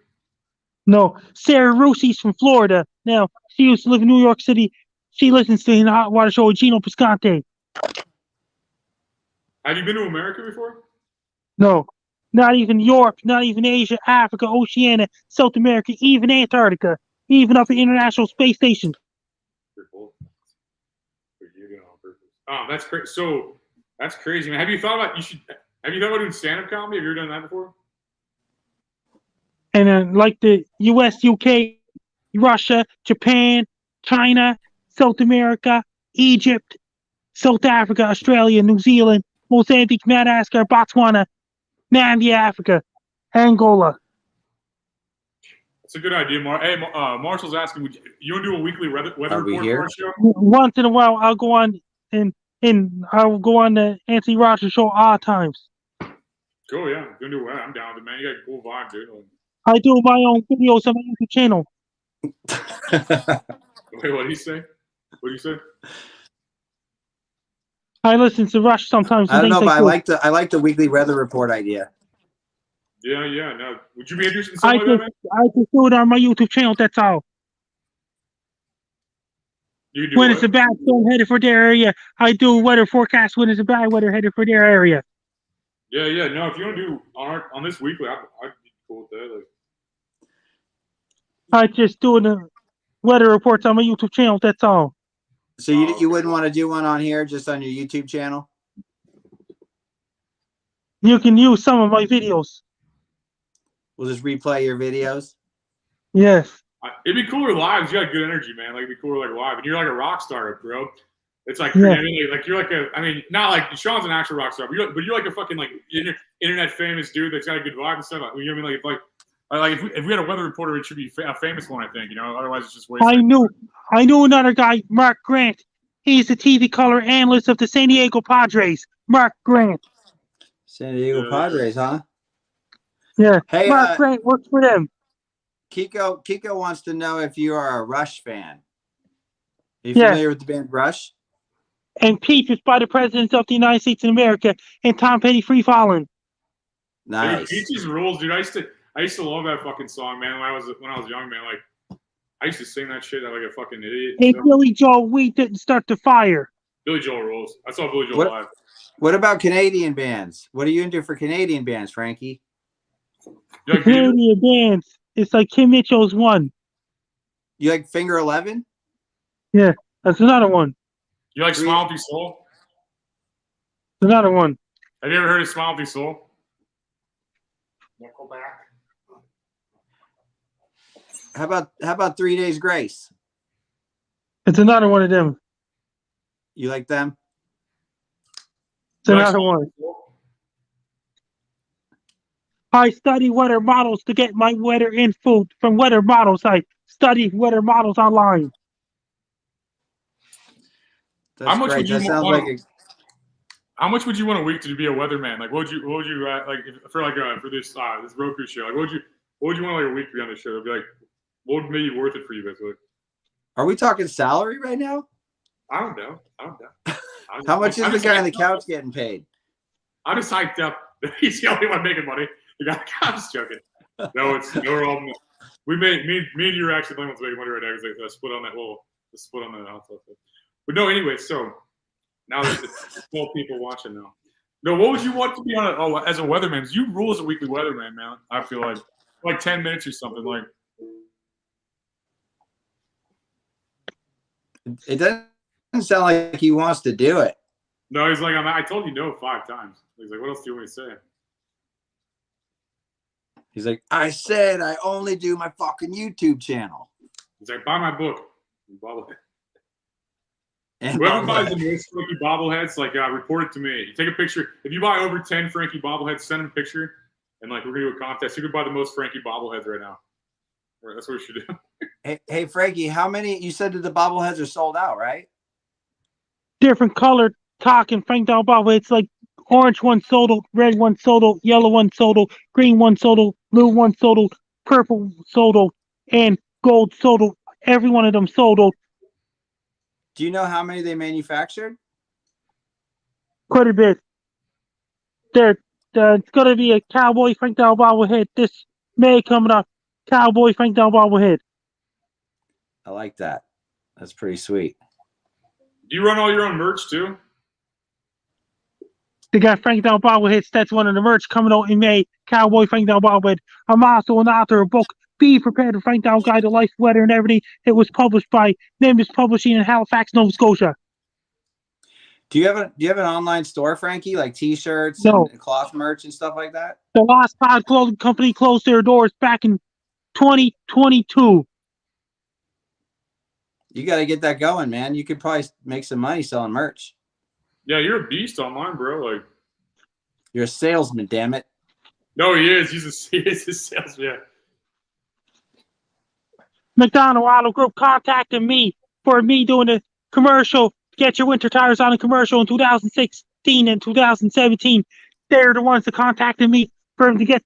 No, Sarah Rusi's from Florida. Now, she used to live in New York City. She listens to the Hot Water Show with Gino Piscante. Have you been to America before? No, not even Europe, not even Asia, Africa, Oceania, South America, even Antarctica, even up at International Space Station. Oh, that's crazy. So that's crazy, man. Have you thought about doing stand-up comedy? Have you ever done that before? And like the US, UK, Russia, Japan, China, South America, Egypt, South Africa, Australia, New Zealand, Mozambique, Madagascar, Botswana, Namibia, Africa, Angola. That's a good idea, Hey, Marshall's asking, you want to do a weekly weather Are we report here? for our show? Once in a while, I'll go on and I'll go on the Anthony Rogers show all times. Cool, yeah. Gonna do well. I'm down with it, man. You got a cool vibe, dude. I do my own videos on my YouTube channel. Wait, what did he say? What did you say? I listen to Rush sometimes. I don't know, things but that. I like the weekly weather report idea. Yeah, yeah. No, would you be interested in I something like that, just man? I just do it on my YouTube channel. That's all. You do When what? it's a bad storm headed for their area, I do weather forecast. When it's a bad weather headed for their area. Yeah, yeah. No, if you want to do on this weekly, I'd be cool with that. Like, I just do the weather reports on my YouTube channel. That's all. So you wouldn't want to do one on here, just on your YouTube channel? You can use some of my videos. We'll just replay your videos. Yes. it'd be cooler live. You got good energy, man. Like, it'd be cooler like live, and you're like a rock star, bro. It's like, Yeah. like you're like a. I mean, not like Sean's an actual rock star, but you're like a fucking like internet famous dude that's got a good vibe and stuff. Like, you know what I mean? Like if we had a weather reporter, it should be a famous one, I think. You know, otherwise it's just wasted. I knew another guy, Mark Grant. He's the TV color analyst of the San Diego Padres. Mark Grant. San Diego Padres, huh? Yeah. Hey, Mark Grant works for them. Kiko wants to know if you are a Rush fan. Are you familiar with the band Rush? And Peaches by the presidents of the United States of America and Tom Petty Free Falling. Nice. Dude, Peaches rules, dude. I used to love that fucking song, man. When I was young, man. Like, I used to sing that shit like a fucking idiot. Hey, Billy Joel, we didn't start the fire. Billy Joel rules. I saw Billy Joel live. What about Canadian bands? What are you into for Canadian bands, Frankie? You like Canadian bands. It's like Kim Mitchell's one. You like Finger 11? Yeah, that's another one. You like Smile Through Soul? Another one. Have you ever heard of Smile Through Soul? Nickelback. How about 3 Days Grace? It's another one of them. You like them? It's another one. I study weather models to get my weather info from weather models. I study weather models online. That's How much great. would you That sounds want? like How much would you want a week to be a weatherman? Like, what would you like for this Roku show? Like, what would you want like a week to be on the show? It'd be like, what would make it worth it for you, basically? Are we talking salary right now? I don't know. How much is the guy on the couch getting paid? I'm just hyped up. He's the only one making money. I'm just joking. No, we're all. We made me and you are actually the only ones making money right now because they split on that hot sauce. But no, anyway, so now there's 12 people watching now. No, what would you want to be on as a weatherman? You rule as a weekly weatherman, man. I feel like 10 minutes or something. Like, It doesn't sound like he wants to do it. no, he's like, I told you no 5 times. He's like, what else do you want me to say? He's like, I said I only do my fucking YouTube channel. He's like, buy my book. Bobblehead. And Whoever buys the most Frankie bobbleheads, like, report it to me. You take a picture. If you buy over 10 Frankie bobbleheads, send him a picture, and like we're gonna do a contest. You can buy the most Frankie bobbleheads right now. That's what we should do. Hey, Frankie, how many? You said that the bobbleheads are sold out, right? Different colored talking Frank Down bobbleheads. It's like orange one sold out, red one sold out, yellow one sold out, green one sold out, blue one sold out, purple sold out, and gold sold out. Every one of them sold out. Do you know how many they manufactured? Quite a bit. It's going to be a Cowboy Frank Down bobblehead this May coming up. Cowboy Frank Down bobblehead. I like that. That's pretty sweet. Do you run all your own merch too? They got Frank Down bobbleheads. That's one of the merch coming out in May. Cowboy Frank Down bobblehead. I'm also an author of a book, Be Prepared to Frank Down Guide to Life, Weather, and Everything. It was published by Nimbus Publishing in Halifax, Nova Scotia. Do you have an online store, Frankie, like T-shirts No. and cloth merch and stuff like that? The Lost Pod Clothing Company closed their doors back in 2022. You got to get that going, man. You could probably make some money selling merch. Yeah, you're a beast online, bro. Like, You're a salesman, damn it. no, he is. He is a salesman. MacDonald Auto Group contacted me for me doing a commercial, Get Your Winter Tires on a commercial in 2016 and 2017. They're the ones that contacted me for them to get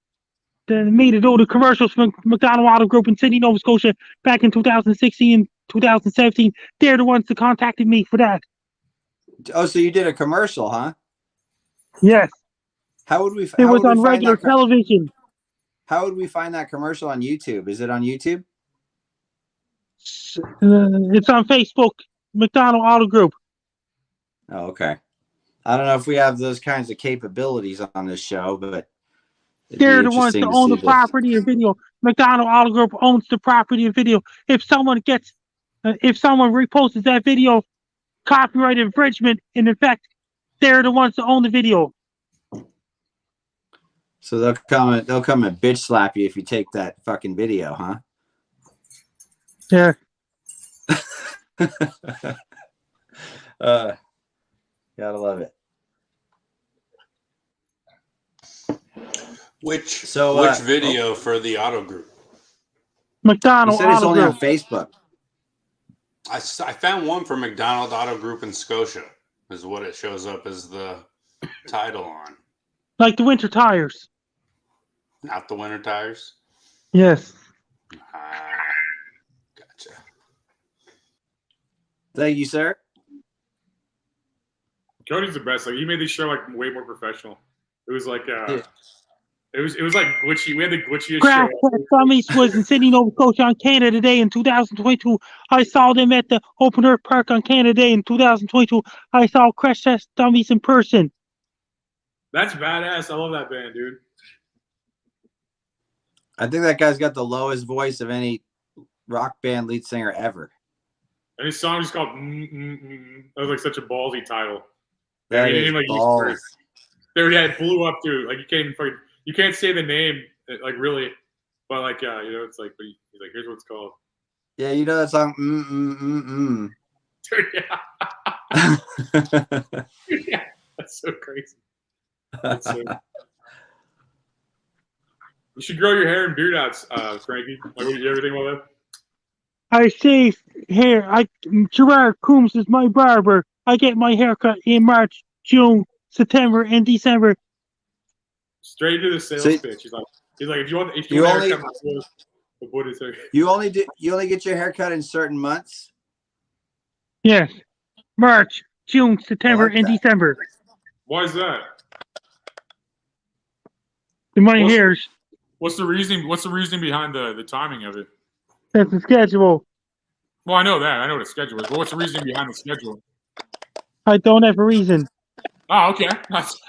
me to do the commercials for MacDonald Auto Group in Sydney, Nova Scotia back in 2016 and 2017. They're the ones that contacted me for that. Oh, so you did a commercial, huh? Yes. How would we? It How was would we on find regular that television. How would we find that commercial on YouTube? Is it on YouTube? It's on Facebook, MacDonald Auto Group. Oh, okay. I don't know if we have those kinds of capabilities on this show, but they're the ones that own the property and video. MacDonald Auto Group owns the property and video. If someone reposts that video, copyright infringement in effect, they're the ones that own the video. So they'll come and bitch slap you if you take that fucking video, huh? Yeah. Gotta love it. Which So, video for the auto group? MacDonald He said it's Auto only Group. on Facebook. I found one for MacDonald Auto Group in Scotia, is what it shows up as the title on. Like the winter tires. Not the winter tires? Yes. Gotcha. Thank you, sir. Cody's the best. Like he made this show like way more professional. It was like Yeah. it was like glitchy. We had the glitchiest Crash show. Test Dummies was in Sydney, Nova Scotia on Canada Day in 2022. I saw them at the Open Earth Park on Canada Day in 2022. I saw Crash Test Dummies in person. That's badass. I love that band, dude. I think that guy's got the lowest voice of any rock band lead singer ever. And his song is called That was like such a ballsy title. That he is didn't even, like, balls. use words. Dude, yeah, it blew up too. Like you can't say the name like really, but like it's like he's like, here's what it's called. Yeah, you know that song. Dude, yeah. Yeah, that's so crazy. That's so... You should grow your hair and beard out, Frankie. Like, what do you ever think about that? I shave hair. Gerard Coombs is my barber. I get my haircut in March, June, September, and December. Straight to the sales pitch. He's like, if you want a haircut, what is it? You only get your haircut in certain months. Yes. March, June, September, like and that. December. Why is that? My hairs. What's the reasoning? What's the reasoning behind the timing of it? That's the schedule. Well, I know that. I know what a schedule is. But what's the reasoning behind the schedule? I don't have a reason. Oh, okay. That's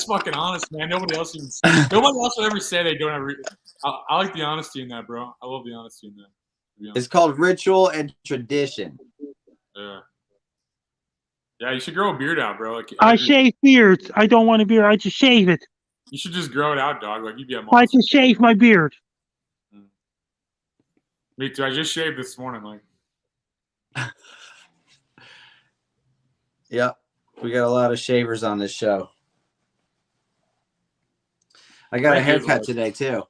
fucking honest, man. Nobody else will ever say they don't have a reason. I like the honesty in that, bro. I love the honesty in that. It's called ritual and tradition. Yeah. Yeah, you should grow a beard out, bro. Like, I shave beards. I don't want a beard. I just shave it. You should just grow it out, dog. Like you'd be a monster. I just shave my beard. Me too. I just shaved this morning. Like, Yep, we got a lot of shavers on this show. I got a haircut today too.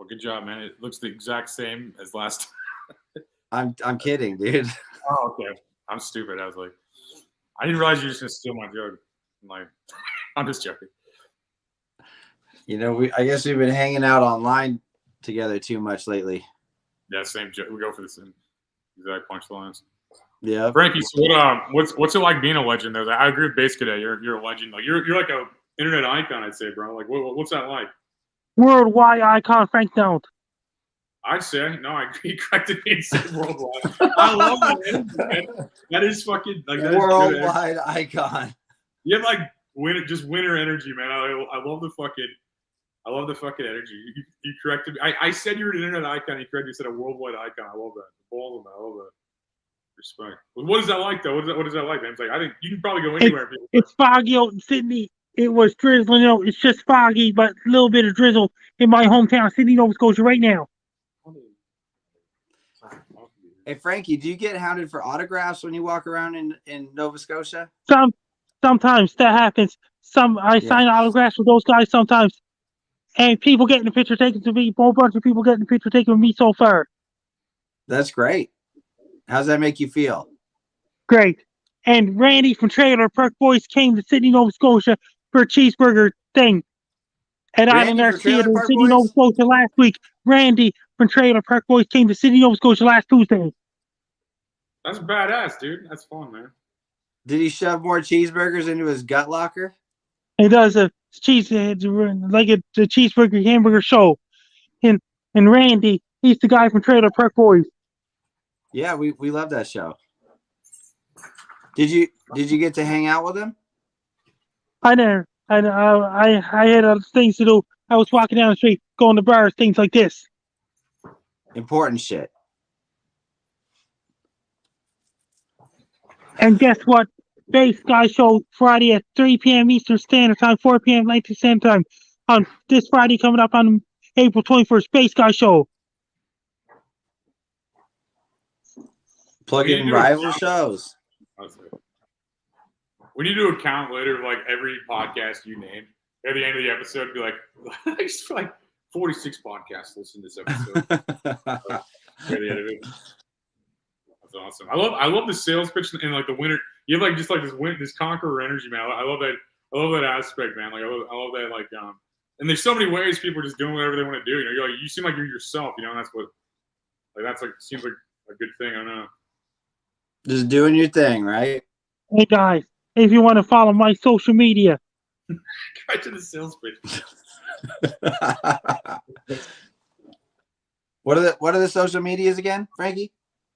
well, good job, man. It looks the exact same as last time. I'm kidding, dude. Oh, okay. I'm stupid. I was like, I didn't realize you were just gonna steal my joke. I'm like, I'm just joking. You know, I guess we've been hanging out online together too much lately. Yeah, same joke. We go for the same exact punchlines. Yeah. Frankie, so what's it like being a legend? Though I agree with Base Cadet. You're a legend. Like you're like a internet icon, I'd say, bro. Like what's that like? Worldwide icon Frank Donald. I'd say no. I agree. Corrected me and said worldwide. I love that. Man. That is fucking like that Worldwide icon. You have like winter energy, man. I love the fucking energy. You corrected me. I said you were an internet icon. You corrected me. You said a worldwide icon. I love that. Balls on that. I love that. Respect. What is that like, though? What is that like, man? It's like I think you can probably go anywhere. It's foggy out in Sydney. It was drizzling out. It's just foggy, but a little bit of drizzle in my hometown, Sydney, Nova Scotia, right now. Hey, Frankie, do you get hounded for autographs when you walk around in Nova Scotia? Sometimes that happens. sign autographs with those guys sometimes, and people getting a picture taken to me. A whole bunch of people getting a picture taken with me so far. That's great. How's that make you feel? Great. And Randy from Trailer Park Boys came to Sydney, Nova Scotia for a cheeseburger thing at Randy Island Arts from Trailer Theatre in Park Sydney, Boys? Nova Scotia last week. Randy from Trailer Park Boys came to Sydney, Nova Scotia last Tuesday. That's badass, dude. That's fun, man. Did he shove more cheeseburgers into his gut locker? He does a cheeseburger hamburger show. And Randy, he's the guy from Trailer Park Boys. Yeah, we love that show. Did you get to hang out with him? I never. I had other things to do. I was walking down the street, going to bars, things like this. Important shit. And guess what? Base Guy Show Friday at 3 p.m. Eastern Standard Time, 4 p.m. Atlantic Standard Time. On this Friday coming up on April 21st, Base Guy Show. Plug in rival shows. We need to do a count later of like every podcast you named. At the end of the episode, be like, I just feel like 46 podcasts listen to this episode. That's awesome. I love the sales pitch and like the winner. You have like just like this conqueror energy, man. I love that. I love that aspect, man. Like I love that. Like and there's so many ways people are just doing whatever they want to do. You know, you seem like you're yourself. You know, and that's what seems like a good thing. I don't know. Just doing your thing, right? Hey guys, if you want to follow my social media, Right to the sales pitch. What are the social medias again, Frankie?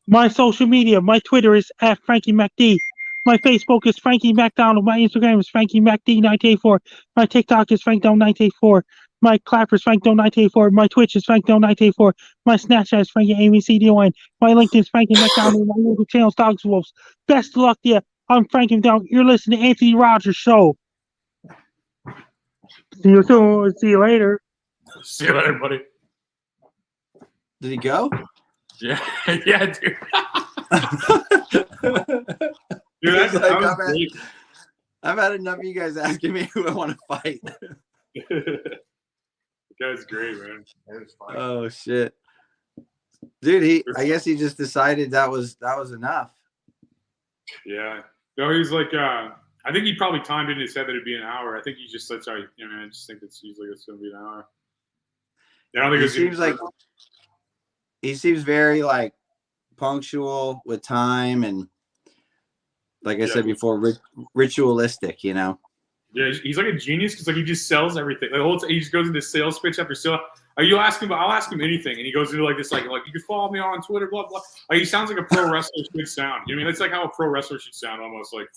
my social media, my Twitter is at Frankie MacD. My Facebook is Frankie MacDonald. My Instagram is Frankie MacD984. My TikTok is FrankDome984. My Clapper is FrankDome984. My Twitch is FrankDome984. My Snapchat is Frankie AMCDON. My LinkedIn is Frankie MacDonald. My YouTube channel is Dogsandwolves. Best of luck to you. I'm Frankie MacDonald. You're listening to Anthony Rogers Show. See you soon. See you later. See you later, buddy. Did he go? Yeah, yeah, dude. Dude, He's like, that was great. I've had enough of you guys asking me who I want to fight. The guy's great, man. It was fun. Oh shit, dude. I guess he just decided that was enough. Yeah. No, he was like, I think he probably timed it in his head that it'd be an hour. I think he just said, sorry, you know, I just think it's usually it's going to be an hour. Yeah, I don't think he seems very like punctual with time and, like I said before, ritualistic. You know. Yeah, he's like a genius because like he just sells everything. Like, the whole time, he just goes into sales pitch after sale. I'll ask him anything, and he goes into like this, like you can follow me on Twitter, blah blah. Like he sounds like a pro wrestler should sound. You know what I mean? That's like how a pro wrestler should sound, almost like.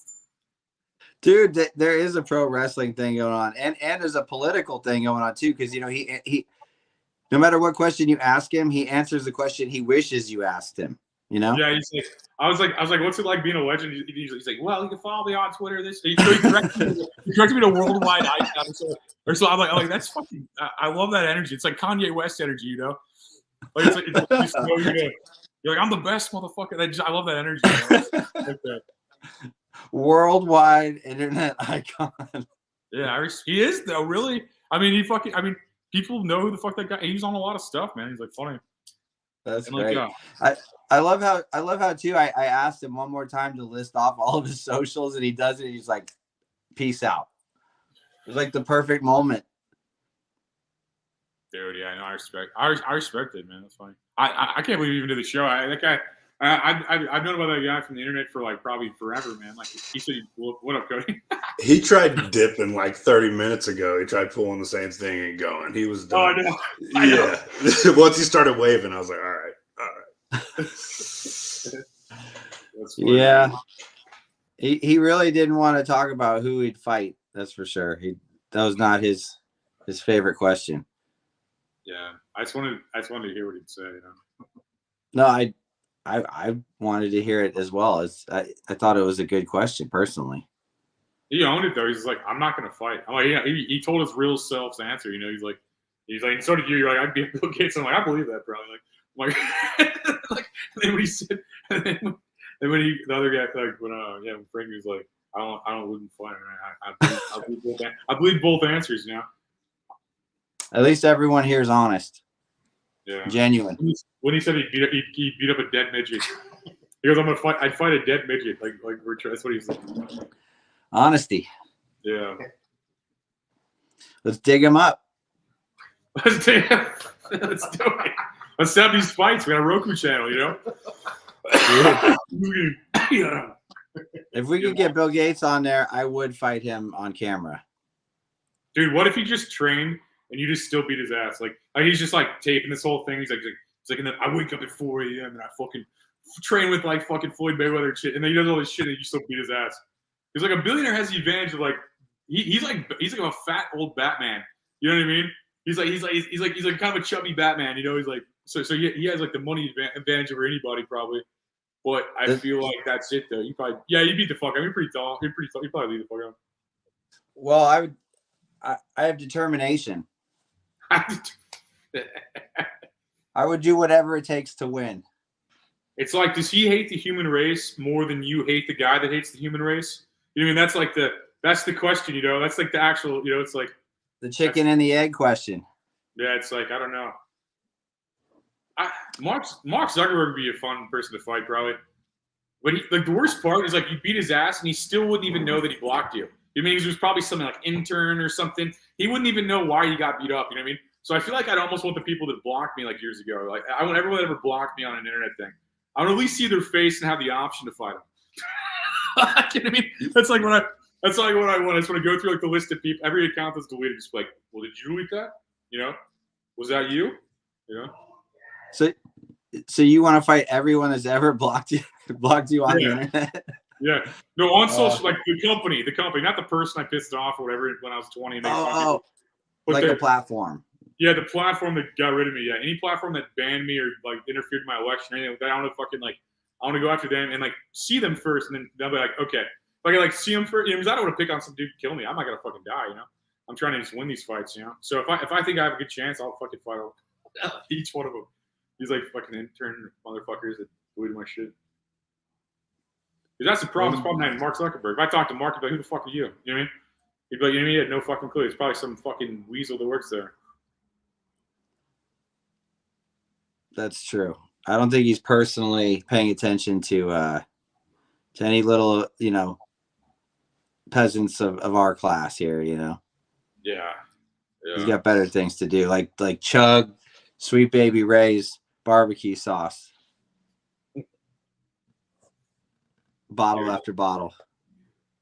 Dude, there is a pro wrestling thing going on, and there's a political thing going on too. Because you know he, no matter what question you ask him, he answers the question he wishes you asked him. You know? Yeah, he's like, I was like, what's it like being a legend? He's like, well, you can follow me on Twitter. He corrected me to worldwide icon or so. I'm like, that's fucking. I love that energy. It's like Kanye West energy, you know? Like it's just, you're like, I'm the best motherfucker. I love that energy. Like that. Worldwide internet icon. Yeah, he is though. Really, I mean, people know who the fuck that guy. He's on a lot of stuff, man. He's like funny. That's great. I love how too. I asked him one more time to list off all of his socials, and he does it. He's like, "Peace out." It was like the perfect moment. Dude, yeah, I respect it, man. That's funny. I can't believe he even did the show. That guy. I've known about that guy from the internet for like probably forever, man. Like he said, "What up, Cody?" He tried dipping like 30 minutes ago. He tried pulling the same thing and going. He was done. Oh, I know. Yeah. Once he started waving, I was like, all right. That's funny, Yeah. man. He really didn't want to talk about who he'd fight. That's for sure. That was not his favorite question. Yeah, I just wanted to hear what he'd say. You know? No, I wanted to hear it as well. I thought it was a good question personally. He owned it though. He's like, I'm not gonna fight. I'm like, yeah. He told his real self's answer. You know, he's like, and so did you. You're like, I'd be Bill Gates. I'm like, I believe that, probably. Like, and then when he said, and then when the other guy, like, when Frankie was like, I don't live in fight. I believe both answers. You know. At least everyone here is honest, Yeah. genuine. When he said he beat up a dead midget, he goes, I'd fight a dead midget. Like that's what he said. Honesty. Yeah. Let's dig him up. Let's do it. Let's have these fights. We got a Roku channel, you know. Yeah. If we could get Bill Gates on there, I would fight him on camera. Dude, what if he just trained and you just still beat his ass? Like he's just like taping this whole thing. He's like I wake up at 4 a.m. and I fucking train with like fucking Floyd Mayweather and shit, and then he does all this shit and you still beat his ass. Because like a billionaire has the advantage of like he's like a fat old Batman. You know what I mean? He's like kind of a chubby Batman. You know, he's like so he has like the money advantage over anybody probably. But I feel like that's it though. You beat the fuck out. You're pretty tall. You probably beat the fuck out. Well, I have determination. I would do whatever it takes to win. It's like, does he hate the human race more than you hate the guy that hates the human race? You know what I mean? That's the question, you know? That's like the actual, you know, it's like the chicken and the egg question. Yeah, it's like, I don't know. Mark Zuckerberg would be a fun person to fight, probably. But the worst part is like you beat his ass and he still wouldn't even know that he blocked you. You mean he was probably something like intern or something. He wouldn't even know why you got beat up. You know what I mean? So I feel like I'd almost want the people that blocked me like years ago. Like I want everyone that ever blocked me on an internet thing. I would at least see their face and have the option to fight them. You know what I mean? That's like what I want. I just want to go through like the list of people. Every account that's deleted, just like, well, did you delete that? You know, was that you? You know. So you want to fight everyone that's ever blocked you on the internet? Yeah. No, on social, like the company, not the person I pissed off or whatever when I was 20. And like a platform. Yeah, the platform that got rid of me. Yeah, any platform that banned me or like interfered in my election or anything like that, I want to fucking like, I want to go after them and like see them first, and then they'll be like, okay, if I can like see them first, you know, because I don't want to pick on some dude to kill me. I'm not gonna fucking die, you know. I'm trying to just win these fights, you know. So if I think I have a good chance, I'll fucking fight each one of them. These like fucking intern motherfuckers that deleted my shit. Because that's the problem. It's probably not Mark Zuckerberg. If I talk to Mark, he'd be like, who the fuck are you? You know what I mean? He'd be like, you know what I mean? He had no fucking clue. It's probably some fucking weasel that works there. That's true. I don't think he's personally paying attention to any little, you know, peasants of our class here, you know. Yeah. He's got better things to do, like chug Sweet Baby Ray's barbecue sauce. Bottle after bottle.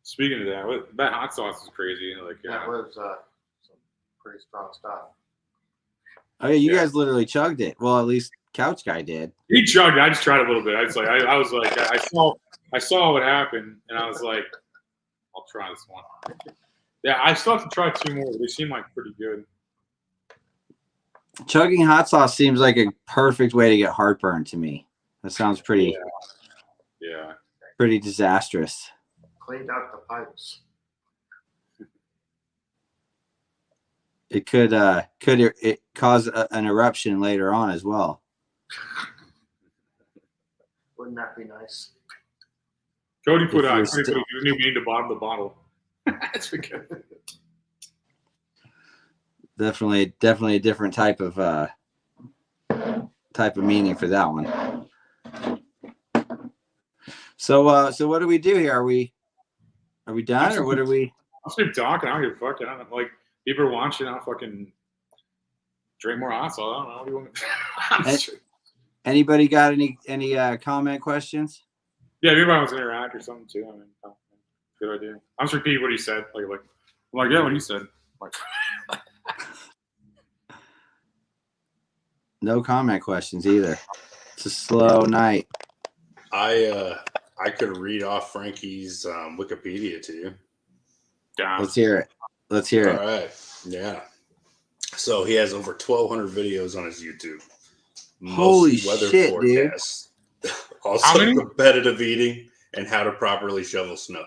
Speaking of that hot sauce is crazy. Like that was some pretty strong stuff. Oh yeah, you guys literally chugged it. Well, at least Couch Guy did. He chugged it. I just tried a little bit. I saw what happened, and I was like, I'll try this one. Yeah, I still have to try 2 more. They seem like pretty good. Chugging hot sauce seems like a perfect way to get heartburn to me. That sounds pretty. Yeah. Pretty disastrous. Cleaned out the pipes. It could it cause an eruption later on as well. Wouldn't that be nice? Cody put out new meaning to bottom of the bottle. That's good. Definitely a different type of meaning for that one. So what do we do here? Are we done, or what are we? I'll keep talking. I don't give a fuck. I don't know. Like, people are watching. I'll fucking drink more hot sauce. I don't know. What do you want? Anybody got any comment questions? Yeah, everybody wants to interact or something too. I mean, good idea. I'm just repeating what he said. I'm like, yeah, what he said. Like, no comment questions either. It's a slow night. I could read off Frankie's Wikipedia to you. Yeah. Let's hear it. All right. Yeah. So he has over 1,200 videos on his YouTube. Holy shit, forecasts. Dude. Also competitive eating and how to properly shovel snow.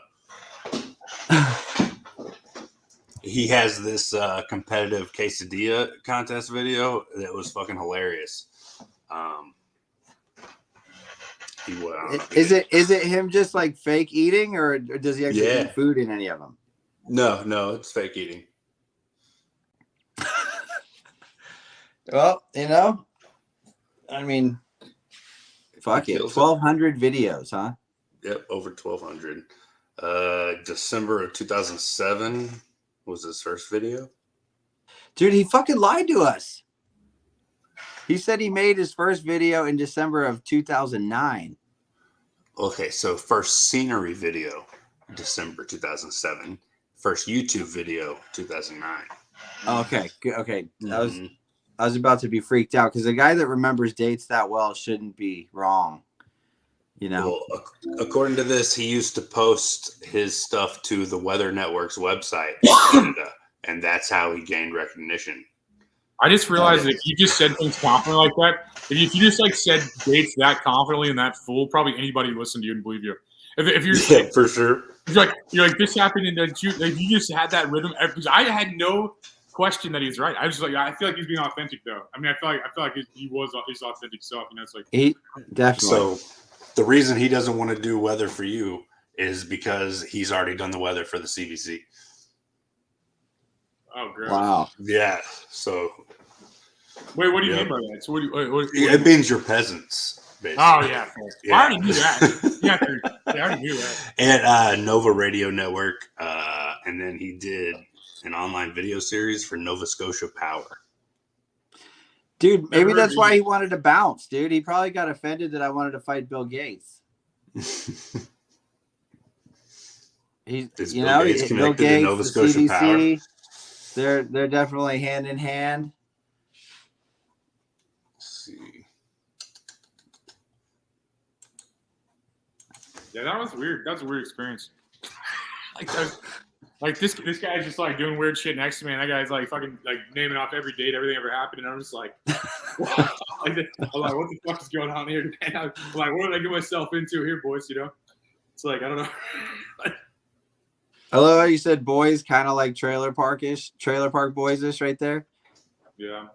He has this competitive quesadilla contest video that was fucking hilarious. he went on. Is it him just like fake eating, or does he actually eat food in any of them? No, it's fake eating. Well, I mean, fuck it. 1,200 videos, huh? Yep, over 1,200. December of 2007 was his first video. Dude, he fucking lied to us. He said he made his first video in December of 2009. Okay, so first scenery video, December 2007. First YouTube video, 2009. Okay. I was about to be freaked out because a guy that remembers dates that well shouldn't be wrong. Well, according to this, he used to post his stuff to the Weather Network's website in Canada, and that's how he gained recognition. I just realized that if you just said things confidently like that, if you just like said dates that confidently and that full, probably anybody would listen to you and believe you. If you're for sure. You're like this happened and then you just had that rhythm. Because I had no question that he's right. I was just like, I feel like he's being authentic though. I mean, I feel like he was his authentic self. It's like he definitely. So the reason he doesn't want to do weather for you is because he's already done the weather for the CBC. Oh, great. Wow. Yeah. So. Wait, what do you mean by that? So what it means you're peasants, basically. Oh, yeah. I already knew that. I already knew that. And Nova Radio Network, and then he did an online video series for Nova Scotia Power. Dude, maybe that's why he wanted to bounce, dude. He probably got offended that I wanted to fight Bill Gates. Bill Gates, to Nova Scotia CDC, Power? They're definitely hand in hand. Yeah, that was weird. That was a weird experience. This guy's just like doing weird shit next to me, and that guy's like fucking like naming off every date, everything ever happened, and I'm just like, what? I'm like, what the fuck is going on here? I'm like, what did I get myself into here, boys? It's like I don't know. I love how you said boys, kind of like trailer park boys-ish right there. Yeah.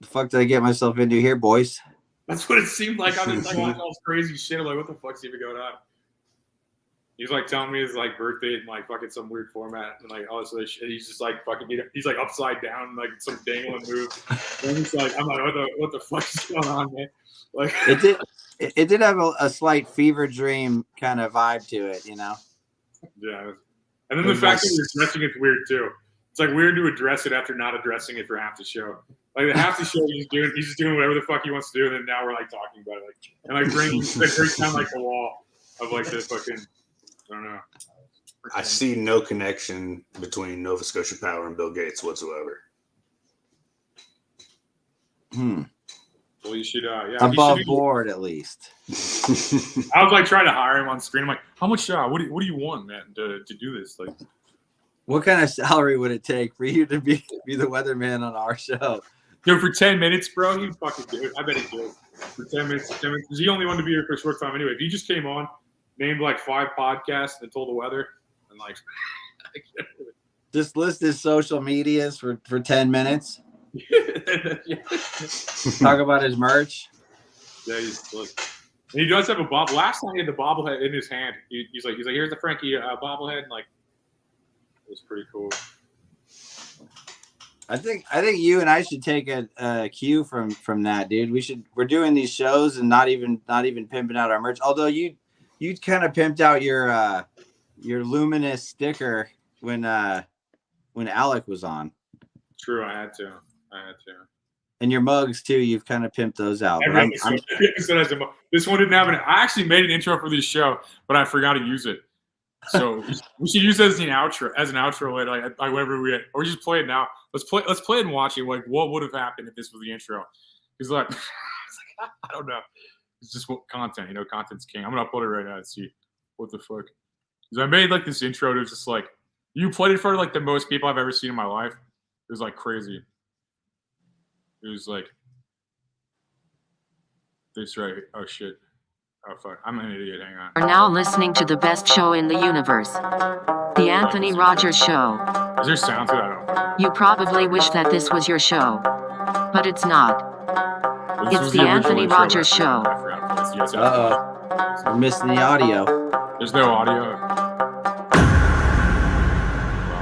The fuck did I get myself into here, boys? That's what it seemed like. I'm just like watching all this crazy shit. I'm like, what the fuck's even going on? He's like telling me his like birthday in like fucking some weird format and like all this other shit. He's just like fucking, he's like upside down, like some dangling move. And he's like, I'm like, what the fuck is going on, man? Like it did have a slight fever dream kind of vibe to it, Yeah. And then the fact that you're dressing it's weird too. It's like weird to address it after not addressing it for half the show. Like half the show he's just doing whatever the fuck he wants to do, and then now we're like talking about it, like and like breaks down like the wall of like this fucking I don't know. I see no connection between Nova Scotia Power and Bill Gates whatsoever. Well, you should above board at least. I was like trying to hire him on screen. I'm like, how much? What do you want, man, to do this? Like, what kind of salary would it take for you to be the weatherman on our show? Dude, for 10 minutes, bro, he'd fucking do it. I bet he'd do it. For 10 minutes. Because he only wanted to be here for a short time anyway. If he just came on, named like 5 podcasts and told the weather, and like, just list his social medias for 10 minutes. Talk about his merch. Yeah, he does have a bobblehead. Last time he had the bobblehead in his hand. He's like, here's the Frankie bobblehead, and like, it was pretty cool. I think you and I should take a cue from that, dude. We're doing these shows and not even pimping out our merch. Although you kind of pimped out your luminous sticker when Alec was on. True, I had to. And your mugs too. You've kind of pimped those out. This one didn't have an. I actually made an intro for this show, but I forgot to use it. So we should use it as an outro later, like whenever we or just play it now. Let's play it and watch it. Like what would have happened if this was the intro? He's like, I don't know. It's just what content, content's king. I'm gonna upload it right now and see what the fuck. Because I made like this intro to just like you played it for like the most people I've ever seen in my life. It was like crazy. It was like this right. Oh shit. Oh fuck. I'm an idiot. Hang on. Are now listening to the best show in the universe. The Anthony Rogers Show. Is there sound to that? I don't know. You probably wish that this was your show. But it's not. This It's the Anthony Rogers Show. I forgot. It's the guys have. Uh-oh. We're missing the audio. There's no audio. Well,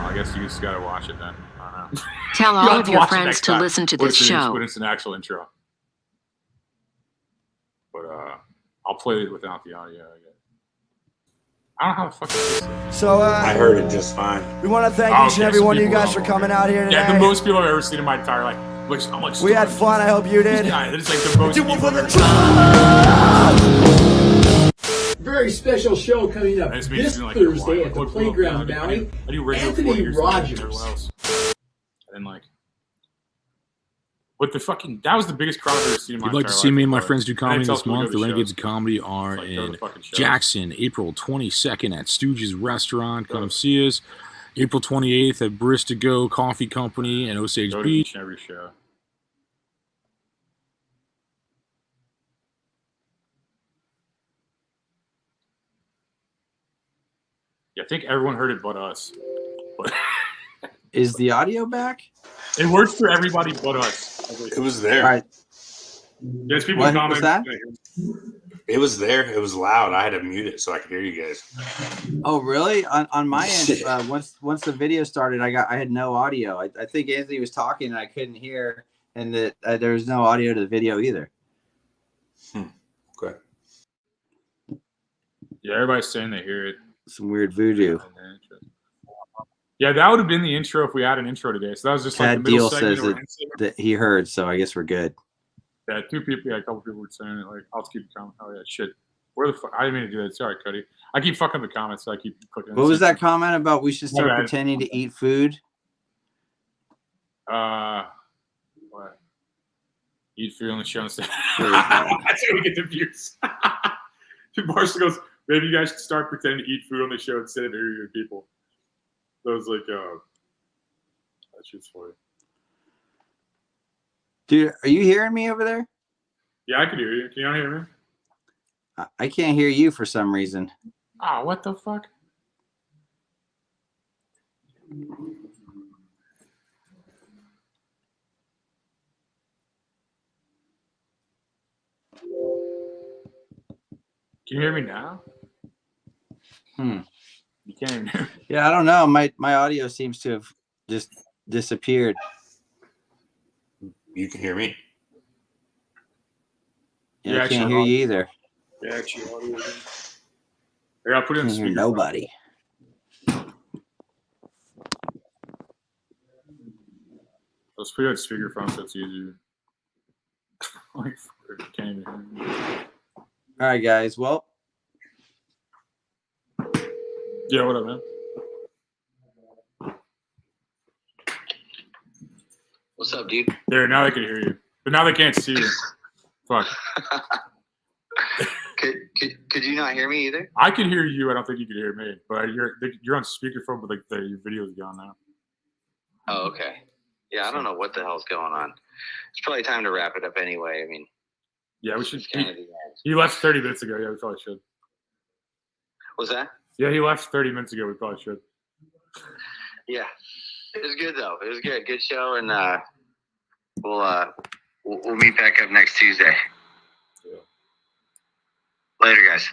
I guess you just gotta watch it then. I don't know. Tell You'll all have of to your watch it friends next to time. listen to When this it's show. when it's an actual intro. But I'll play it without the audio, I guess. I don't know how the fuck this is. So I heard it just fine. we want to thank each and every one of you guys for coming out here today. Yeah, the most people I've ever seen in my entire life. I'm like, We had fun. I hope you did. It's like the most people for the Very special show coming up It's this like Thursday at the look, Playground I Valley. do radio Anthony 40 years Rogers. and everyone else. And like, what the fucking, that was the biggest crowd I've ever seen in my If you'd like to entire see life me and my before. friends do comedy tell this people to month, go the to Renegades shows. of Comedy are Like, go to in the fucking shows. Jackson, April 22nd at Stooges Restaurant. Come see us. April 28th at Bristow Coffee Company in Osage Go to Beach. each and every show. Yeah, I think everyone heard it but us. But Is the audio back? it works for everybody but us. It was there. All right. There's people What commenting. was that? It was there. It was loud. I had to mute it so I could hear you guys. Oh, really? On my end, once the video started, I had no audio. I think Anthony was talking and I couldn't hear, and that there was no audio to the video either. Okay. Yeah, everybody's saying they hear it. Some weird voodoo. Yeah, that would have been the intro if we had an intro today. So that was just like Tad the middle Deal segment. says that he heard, so I guess we're good. Yeah, two people. Yeah, a couple people were saying it. Like, I'll keep the comment. Oh yeah, shit. Where the fuck? I didn't mean to do that. Sorry, Cody. I keep fucking the comments, so I keep clicking. What was that comment about? We should start Okay. pretending to eat food. What? Eat food on the show instead. Sure. That's how we get the views. Marshall goes, maybe you guys should start pretending to eat food on the show instead of interviewing people. So I was like, that shit's funny. Dude, are you hearing me over there? Yeah, I can hear you. Can you not hear me? I can't hear you for some reason. Ah, what the fuck? Can you hear me now? You can't even hear me. Yeah, I don't know. My audio seems to have just disappeared. You can hear me. Yeah, Yeah, I can't actually, hear you either. Yeah, actually, audio again. Here, I'll put it in Can't hear speaker. nobody. Let's put it on speakerphone so it's easier. Like, can't even hear me. All right, guys. Well, Yeah, what up, man? What's up, dude? There, now they can hear you. But now they can't see you. Fuck. Could you not hear me either? I can hear you. I don't think you can hear me. But you're on speakerphone, but like your video's gone now. Oh, okay. Yeah, I don't know what the hell's going on. It's probably time to wrap it up anyway. I mean, Yeah, we should. it's kind of the end. He left 30 minutes ago. Yeah, we probably should. What's that? Yeah, he left 30 minutes ago. We probably should. Yeah, it was good though. It was good. Good show, and we'll meet back up next Tuesday. Yeah. Later, guys.